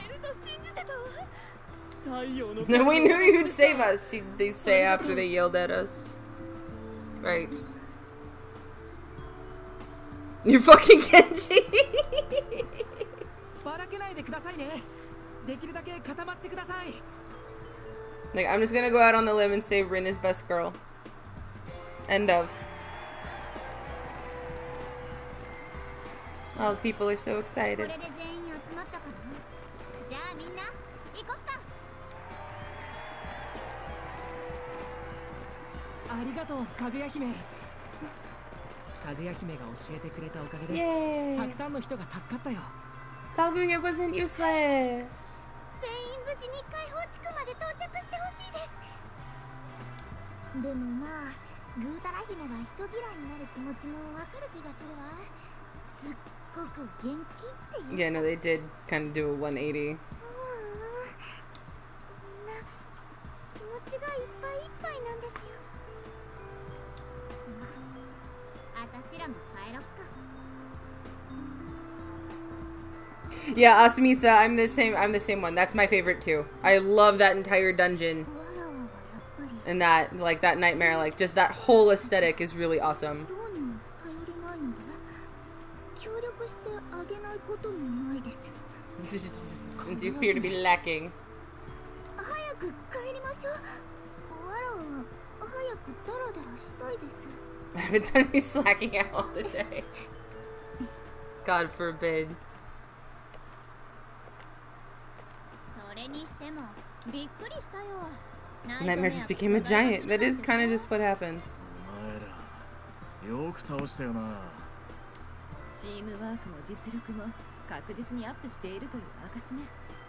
We knew you'd save us, they say after they yelled at us. Right. You're fucking Kenji! Like, I'm just gonna go out on the limb and say Rin is best girl. End of. All the people are so excited. Yay! Kaguya wasn't useless! Yeah, no, they did kind of do a 180. Yeah, Asamisa, I'm the same one. That's my favorite too. I love that entire dungeon. And that, like, that nightmare, like, just that whole aesthetic is really awesome. Since you appear to be lacking. I've been totally slacking out all the day. God forbid. The nightmare just became a giant. That is kind of just what happens.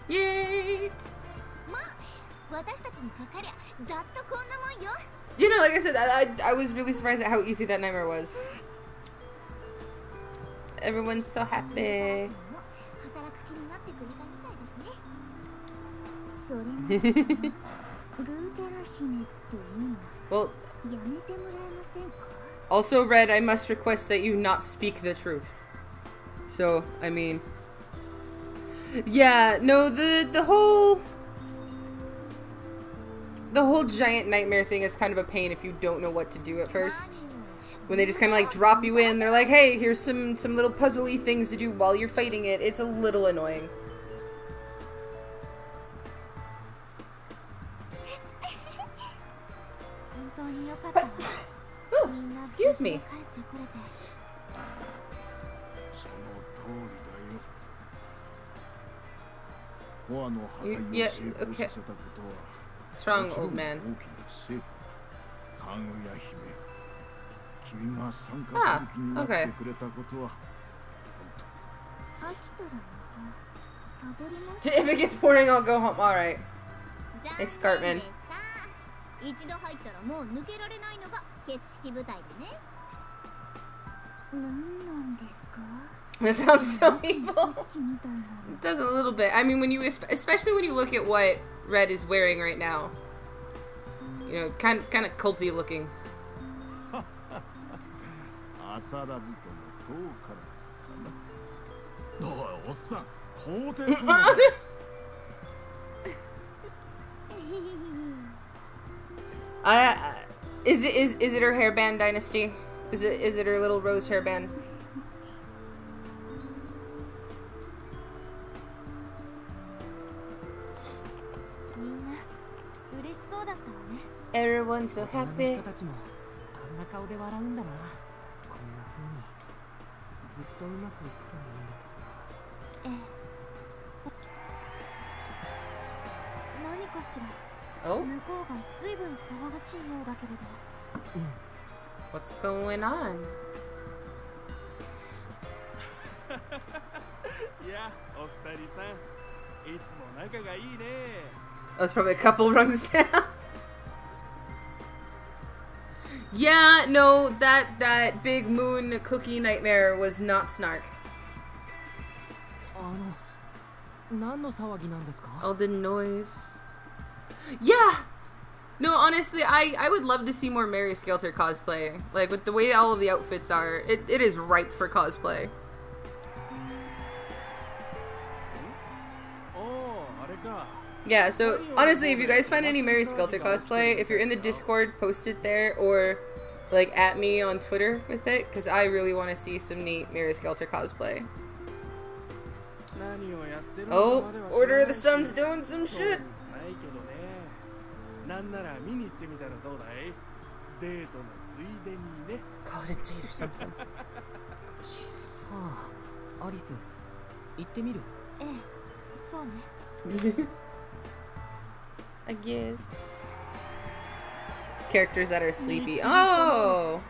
Yay! You know, like I said, I was really surprised at how easy that nightmare was. Everyone's so happy. Well, also, Red, I must request that you not speak the truth. So, I mean... Yeah, no, the whole giant nightmare thing is kind of a pain if you don't know what to do at first. When they just kind of like drop you in, they're like, hey, here's some little puzzly things to do while you're fighting it. It's a little annoying. Ooh, excuse me. Yeah, okay. What's wrong, old man? Ah, okay. If it gets boring, I'll go home. Alright. Thanks, Cartman. That sounds so evil. It does a little bit. I mean, when you, especially when you look at what Red is wearing right now. You know, kind of culty looking. Is it her hairband dynasty? Is it her little rose hairband? Everyone's so happy. Oh? What's going on? Oh, it's probably a couple rungs down. Yeah, no, that big moon cookie nightmare was not Snark. All the noise. Yeah! No, honestly, I would love to see more Mary Skelter cosplay. Like, with the way all of the outfits are, it is ripe for cosplay. Yeah, so, honestly, if you guys find any Mary Skelter cosplay, if you're in the Discord, post it there, or, like, at me on Twitter with it, because I really want to see some neat Mary Skelter cosplay. Oh, Order of the Sun's doing some shit! Call it a date or something. Jeez. I guess. Characters that are sleepy. Oh!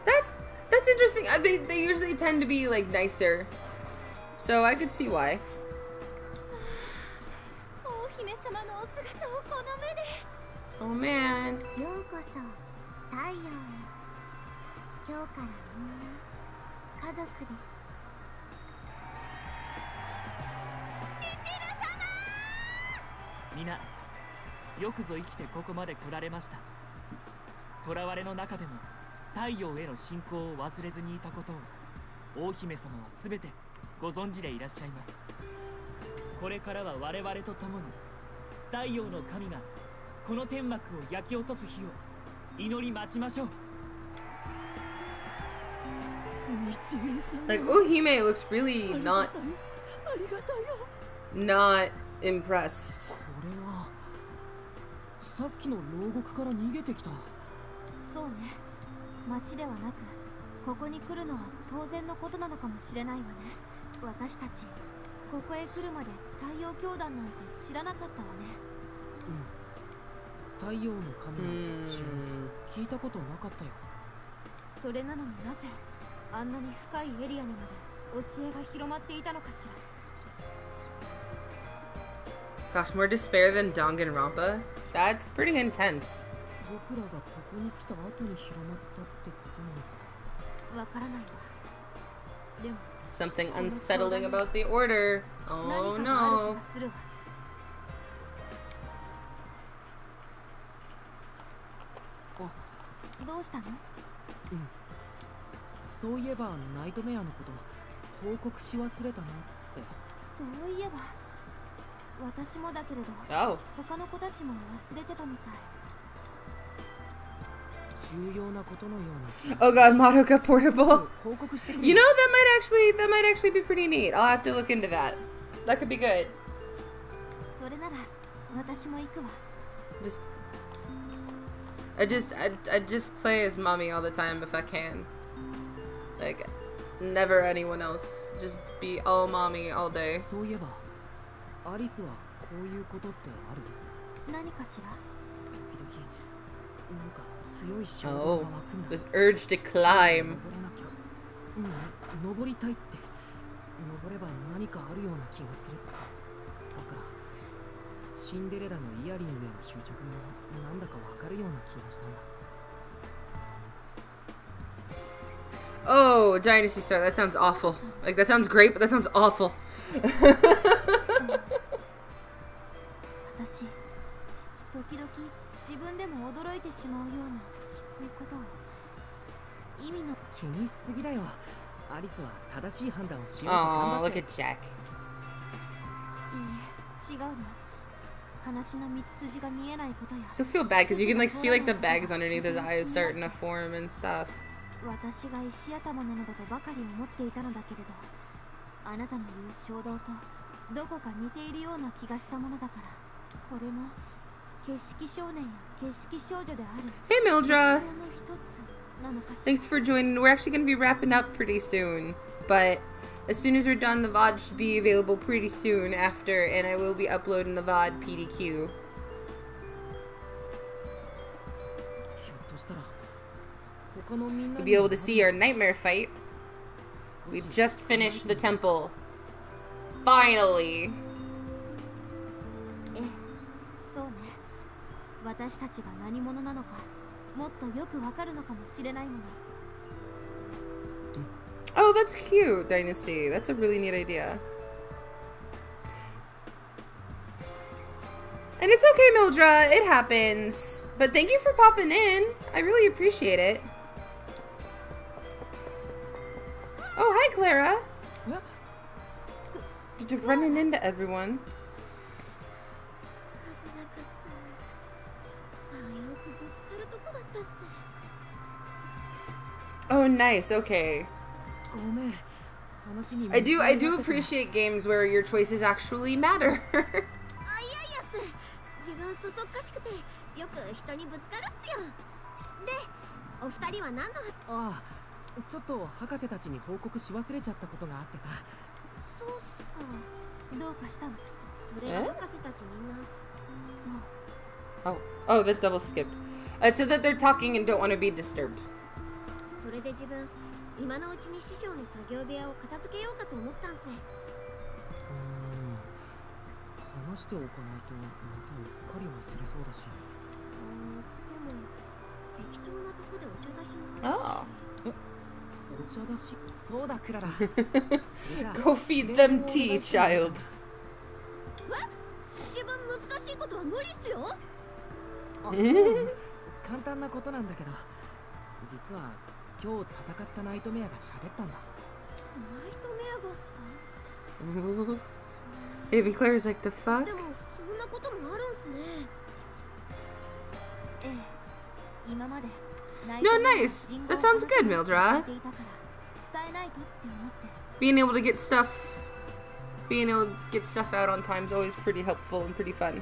That's interesting. They usually tend to be, like, nicer. So I could see why. Oh man. Mina, よくぞ生きてここまで来られました。囚われの中でも太陽への信仰を忘れずにいたことを王姫様はすべてご存知でいらっしゃいます。これからは我々と共に太陽の神がこの天幕を焼き落とす日を祈り待ちましょう。Like, Ohime looks really not impressed. さっきの牢獄から逃げてきた。そうね。町ではなく、ここに来るのは当然のことなのかもしれないわね。私たち、ここへ来るまで太陽教団なんて知らなかったわね。太陽の神の血を聞いたことなかったよ。それなのになぜあんなに深いエリアにまで教えが広まっていたのかしら。Gosh, more despair than Danganronpa? That's pretty intense. 僕らがここに来た後に広まったってことなのか。わからないわ。でも something unsettling about the order. Oh no. どうしたの？そういえばナイトメアのこと報告し忘れたなって。そういえば私もだけれど、 Oh. 他の子たちも忘れてたみたい。 重要なことのような。 Oh god, Madoka portable. 報告してくれ。 You know, that might actually be pretty neat. I'll have to look into that. That could be good. それなら私も行くわ。 I just play as mommy all the time if I can. Like, never anyone else. Just be all mommy all day. そういえばアリスはこういうことってある？何かしら？時々なんか強い衝動が湧くんだ。 This urge to climb. 登らなきゃ。登りたいって。登れば何かあるような気がするって。だからシンデレラのイヤリングへの執着もなんだかわかるような気がしたんだ。 Oh, Dynasty Star. That sounds awful. Like, that sounds great, but that sounds awful. 私時々自分でも驚いてしまうようなきついことを。意味の気にしすぎだよ。アリスは正しい判断をしようと頑 Oh, 張 look って。 at Jack. いいえ、違うの。話の道筋が見えないことや。 Still feel bad because you can like see like the bags underneath his eyes starting to form and stuff. 私が石頭なのだとばかり思っていたのだけれど、あなたの言う衝動とどこか似ているような気がしたものだから、これも景色少年や景色少女である。 Hey, Mildra. その一つなのかしら。 Thanks for joining. We're actually going to be wrapping up pretty soon, but as soon as we're done, the VOD should be available pretty soon after, and I will be uploading the VOD PDQ. ひょっとしたら他のみんな You'll に be able to see our nightmare fight. We just finished the temple. Finally. ええ、そうね。私たちが何者なのか、もっとよくわかるのかもしれないもの。 Oh, that's cute, Dynasty. That's a really neat idea. And it's okay, Mildra. It happens. But thank you for popping in. I really appreciate it. Oh, hi, Clara. Just running into everyone. Oh, nice. Okay. ごめん。話に I do appreciate games where your choices actually matter. あ、いやいやす。自分そそっかしくてよく人にぶつかるっすよ。で、お二人は何のああ、ちょっと博士たちに報告し忘れちゃったことがあってさ。そうっすか。どうかしたの？それが博士たちみんな。そう。 Oh, that double skipped. It said that they're talking and don't want to be disturbed. それで自分今のうちに師匠の作業部屋を片付けようかと思ったんす。話しておかないとまたうっかり忘れそうだし。でも適当なとこでお茶出しも。 Oh. お茶だし。そうだクララ。 Go feed them tea, child. 自分難しいことは無理っすよ。簡単なことなんだけど、実は今日戦ったナイトメアが喋ったんだ。ナイトメアがっすか？ Even Claire's like, the fuck? でもそんなこともあるんすね。ええ、今まで No, nice. That sounds good, Mildra. 伝えないとって思って。 Being able to get stuff out on time is always pretty helpful and pretty fun.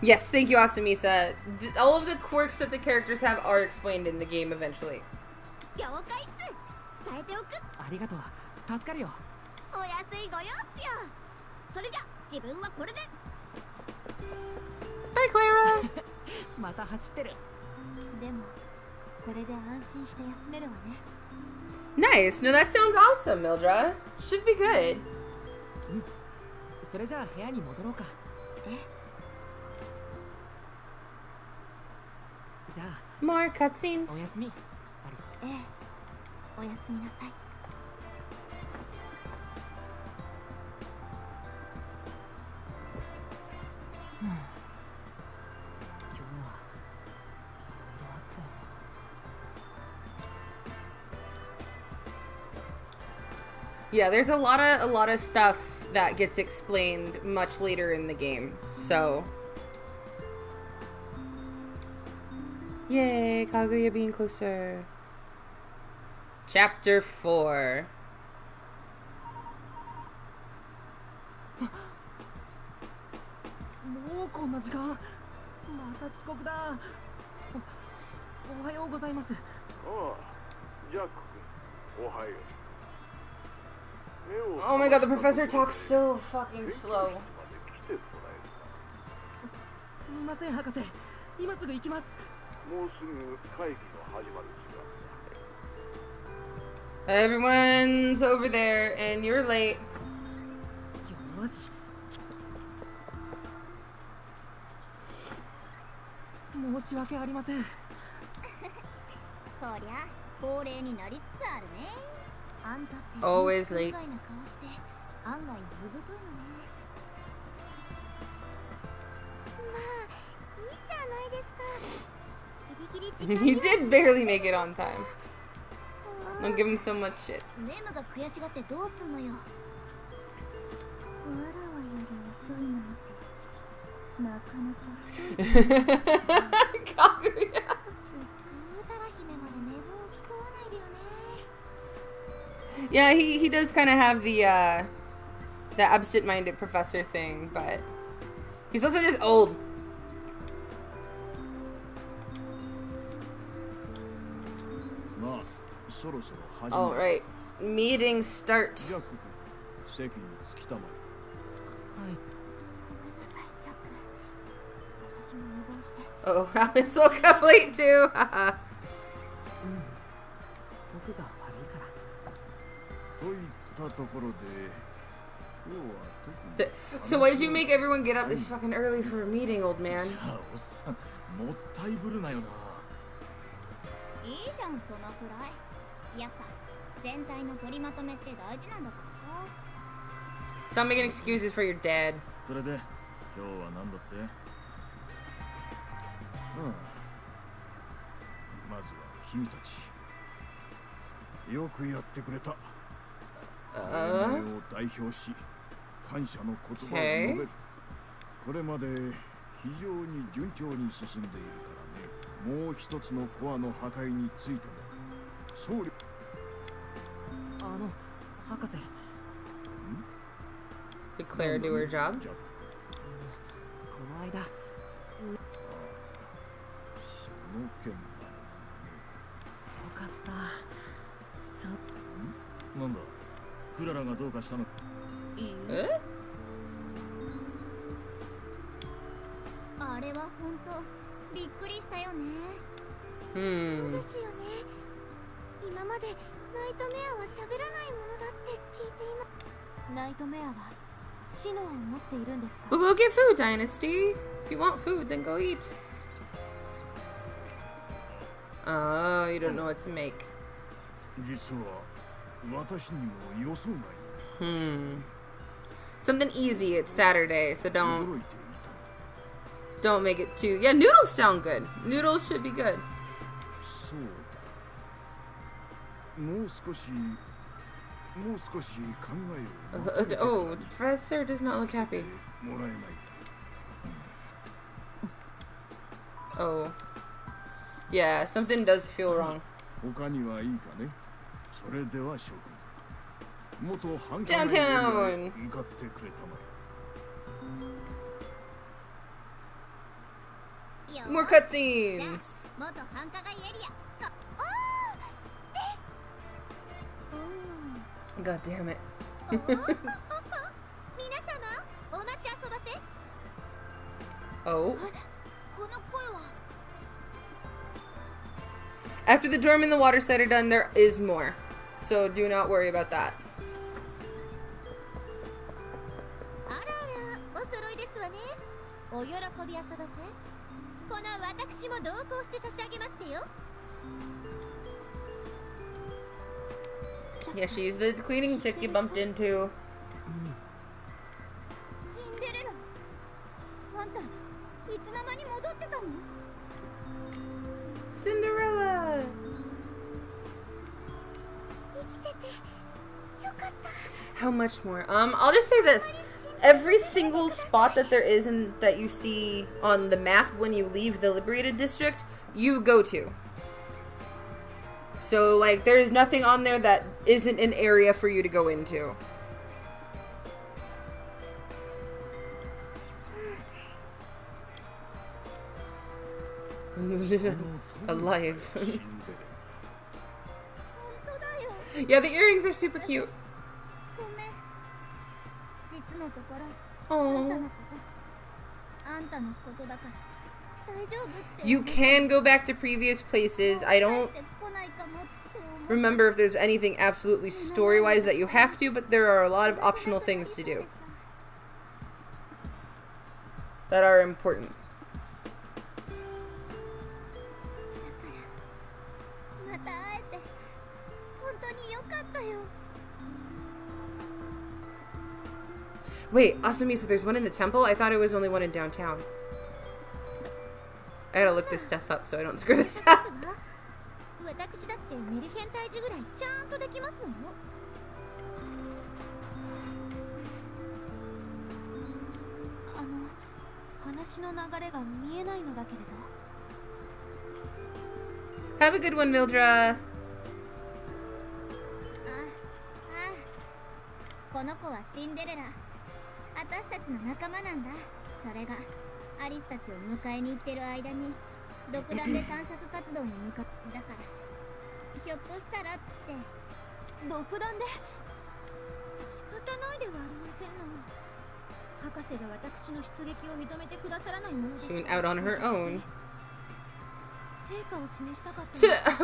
Yes, thank you, Asamisa. All of the quirks that the characters have are explained in the game eventually. 了解っす。伝えておく。ありがとう。助かるよ。お安いご用っすよ。それじゃ自分はこれで。 Bye, Clara. また走ってる。でもこれで安心して休めるわね。 Nice. No, that sounds awesome, Mildra. Should be good. それじゃあ部屋に戻ろうか。じゃあ More お cutscenes. やすみ。ええ、おやすみなさい。今日はや Yeah, there's a lot of stuff that gets explained much later in the game. So, yay, Kaguya being closer. Chapter 4. もうこんな時間。また遅刻だ。おはようございます。ああ、ジャック君、おはよう。 Oh my god, the professor talks so fucking slow. すみません、博士。今すぐ行きます。もうすぐ会議が始まる時間。 Everyone's over there, and you're late. よし。申し訳ありません。こりゃ恒例になりつつあるね。あんたって Always late. 人な顔して案外ずぶといのね。まあいいじゃないですか。ギリギリ時間 You did barely make it on time. Don't give him so much shit. レムが悔しがってどうすんのよ。わらわより遅いなんてなかなか太い。 Kaguya. つくだら姫まで寝坊を競わないでよね。 Yeah, he does kind of have the absent-minded professor thing, but he's also just old. まあ、そろそろ始 All まる。 right, meeting start. ジャック君、席に着きたまえ。はい。チャック、私も寝坊して。 Oh, Alice woke up late too. Haha. 僕が悪いから。といったところで、今日は特に。 So why did you make everyone get up this fucking early for a meeting, old man? いや、おっさん、もったいぶるなよな。いいじゃんそのくらい。やっぱ全体の取りまとめって大事なんだからさ。 Stop making excuses for your dad. それで、今日は何だって？まずは君たち。よくやってくれた。我々を代表し、感謝の言葉を述べる。これまで非常に順調に進んでいるからね。もう一つのコアの破壊についても総力。博士。 Did Claire do her job? ジャック、この間。その件だ。よかった。ちょっなんだ、クララがどうかしたの？といい？ Eh? あれは本当びっくりしたよね。そう Hmm. ですよね。今までナイトメアは喋らないものだって聞いていま。ナイトメアはシノアを持っているんですか？ Well, go get food, Dynasty. If you want food, then go eat. Oh, you don't know what to make. 実は私にも予想外。 Hmm. Something easy. It's Saturday, so 驚 don't いていた。 don't make it too. Yeah, noodles sound good. Noodles should be good. そうだ。もう少し考えを。 Oh, the professor does not look happy. もらえない。 Oh. Yeah, something does feel wrong. 他にはいいかね。それでは諸君。元繁華街エリアへ Downtown. 向かってくれたまえ。よ More ー cutscenes. 元繁華街エリア。ああーです。God damn it. 皆様お待ちあそばせ。 Oh. この声は。 After the dorm and the water side are done, there is more. So do not worry about that. あらあら、お揃いですわね。お喜びあそばせ。この私も同行して差し上げましてよ。 Yeah, she's the cleaning chick you bumped into. シンデレラ。あんた、いつの間に戻ってたの？ Cinderella. 生きててよ How much more? I'll just say this. Every single spot that there is that you see on the map when you leave the Liberated District, you go to. So, like, there is nothing on there that isn't an area for you to go into. Alive. Yeah, the earrings are super cute. Oh. You can go back to previous places. I don't remember if there's anything absolutely story-wise that you have to, but there are a lot of optional things to do that are important. Wait, Asamisa, there's one in the temple? I thought it was only one in downtown. I gotta look this stuff up so I don't screw this up. Have a good one, Mildra. この子はシンデレラ。私たちの仲間なんだ。それがアリスたちを迎えに行ってる間に独断で探索活動に向かっただから、ひょっとしたらって。独断で仕方ないではありませんの。博士が私の出撃を認めてくださらないものです。 She went out on her own. 成果を示したかった。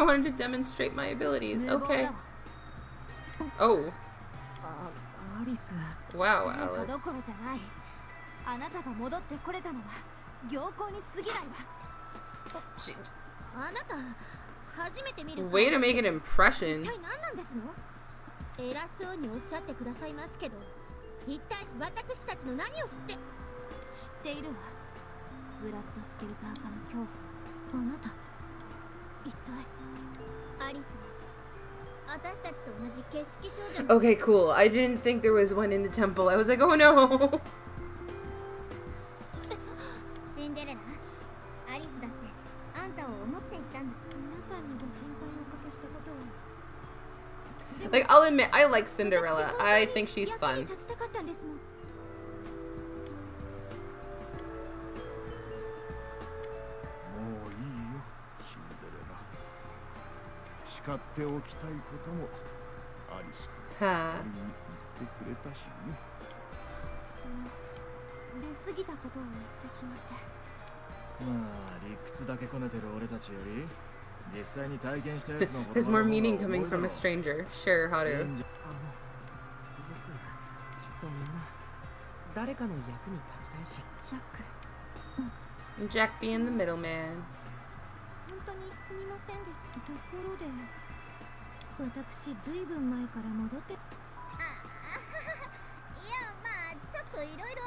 I wanted to demonstrate my abilities. Okay. Oh. Wow, Alice. どころじゃない。あなたが戻ってこれたのは行幸に過ぎないわ。あなた初めて見る。 Way to make an impression. 一体何なんですの？偉そうにおっしゃってくださいますけど、一体私たちの何を知っているわ。ブラッドスケルター化の恐怖。あなた一体。アリス。 Okay, cool. I didn't think there was one in the temple. I was like, oh no. Like, I'll admit, I like Cinderella. I think she's fun. 誓っておきたいこともアリスが言ってくれたしね。出過ぎたことを言ってしまって。まあ理屈だけこねてる俺たちより実際に体験したやつのこと There's more meaning coming from a stranger. Sure, Haru. 僕きっとみんな誰かの役に立ちたいし。ジャック。 Jack being the middleman. 本当にすみませんでした。ところで私ずいぶん前から戻って。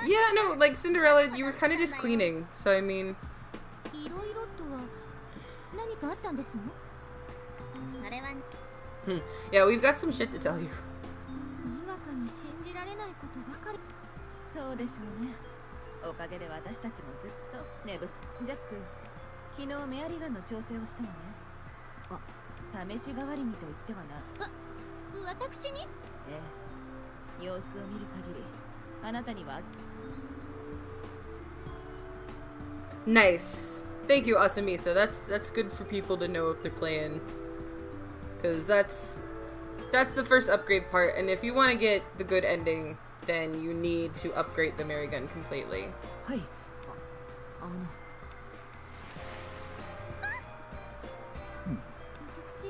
Yeah, no, like Cinderella, you were kind of just cleaning, so I mean. いろいろとは何かあったんですの？ Yeah, we've got some shit to tell you. にわかに信じられないことばかり。そうでしょうね。おかげで私たちもずっとジャック、昨日メアリガンの調整をしたのね。あ、試し代わりにと言ってはな。私に？ええ。様子を見る限り、あなたには。 Nice. Thank you, Asamisa. That's good for people to know if they're playing. Cause that's the first upgrade part, and if you want to get the good ending, then you need to upgrade the Mary Gun completely. はい。私、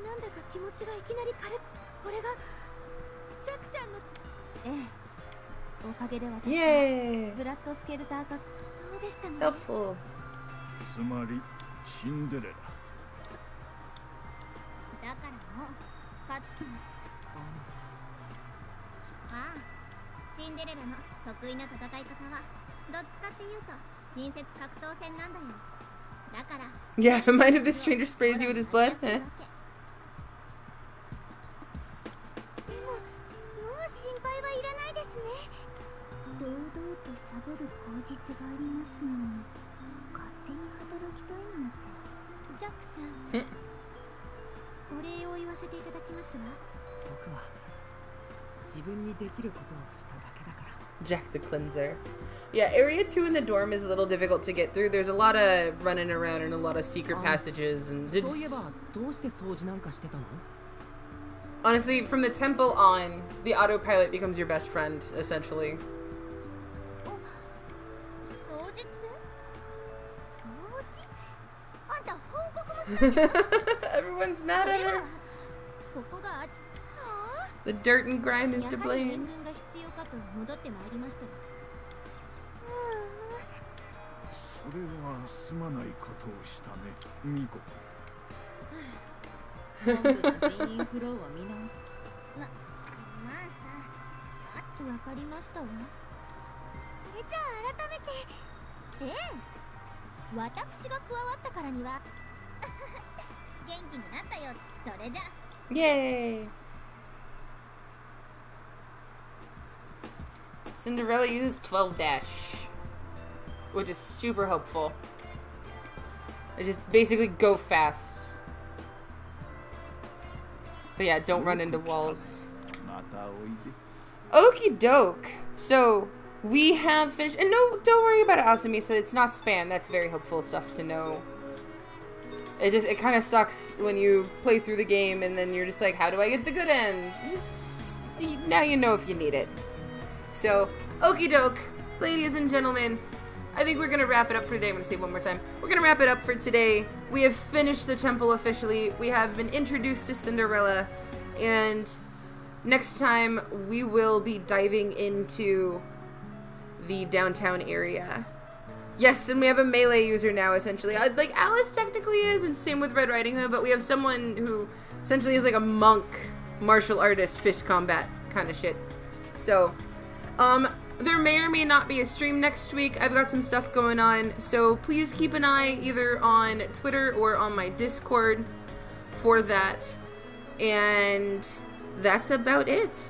なんだか気持ちがいきなり軽く、これがジャックさんの。ええ。おかげで私はブラッドスケルターがそうでしたね。Helpful. つまりシンデレラ。 だからもうああ、シンデレラの得意な戦い方はどっちかっていうと近接格闘戦なんだよ。だから Yeah, mind if this stranger sprays you with his blood? Eh? とサボる口実がありますのに勝手に働きたいなんて。ジャックさん、お礼を言わせていただきますわ。僕は自分にできることをしただけだから。Jack the Cleanser. Yeah, Area 2 in the dorm is a little difficult to get through. There's a lot of running around and a lot of secret passages andそういえばどうして掃除なんかしてたの? Honestly, from the temple on, the autopilot becomes your best friend, essentially. 掃除って掃除あんた報告もしないで。 Everyone's mad at her. ここがあっち。 The dirt and grime is to やはり blame. 援軍が必要かと戻ってまいりましたが。それはすまないことをしたね、ミコ。本部の人員フローを見直し。まあさ、わかりましたわ。それじゃあ改めて。ええ、私が加わったからには元気になったよ。それじゃ。Yay! Cinderella uses 12 dash, which is super helpful. I just basically go fast. But yeah, don't run into walls. Okie doke. So we have finished, and no, don't worry about it, Asami said it's not spam. That's very helpful stuff to know. It kind of sucks when you play through the game and then you're just like, how do I get the good end? Now you know if you need it. So, okie doke, ladies and gentlemen, I think we're gonna wrap it up for today. I'm gonna say it one more time. We're gonna wrap it up for today. We have finished the temple officially. We have been introduced to Cinderella, and next time we will be diving into the downtown area. Yes, and we have a melee user now, essentially. Like, Alice technically is, and same with Red Riding Hood, but we have someone who essentially is like a monk, martial artist, fist combat kind of shit. So, there may or may not be a stream next week. I've got some stuff going on, so please keep an eye either on Twitter or on my Discord for that. And that's about it.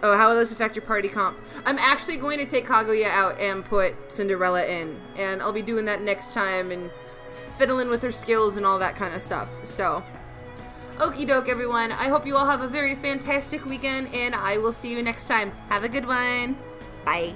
Oh, how will this affect your party comp? I'm actually going to take Kaguya out and put Cinderella in, and I'll be doing that next time and fiddling with her skills and all that kind of stuff. So, okie doke, everyone. I hope you all have a very fantastic weekend, and I will see you next time. Have a good one. Bye.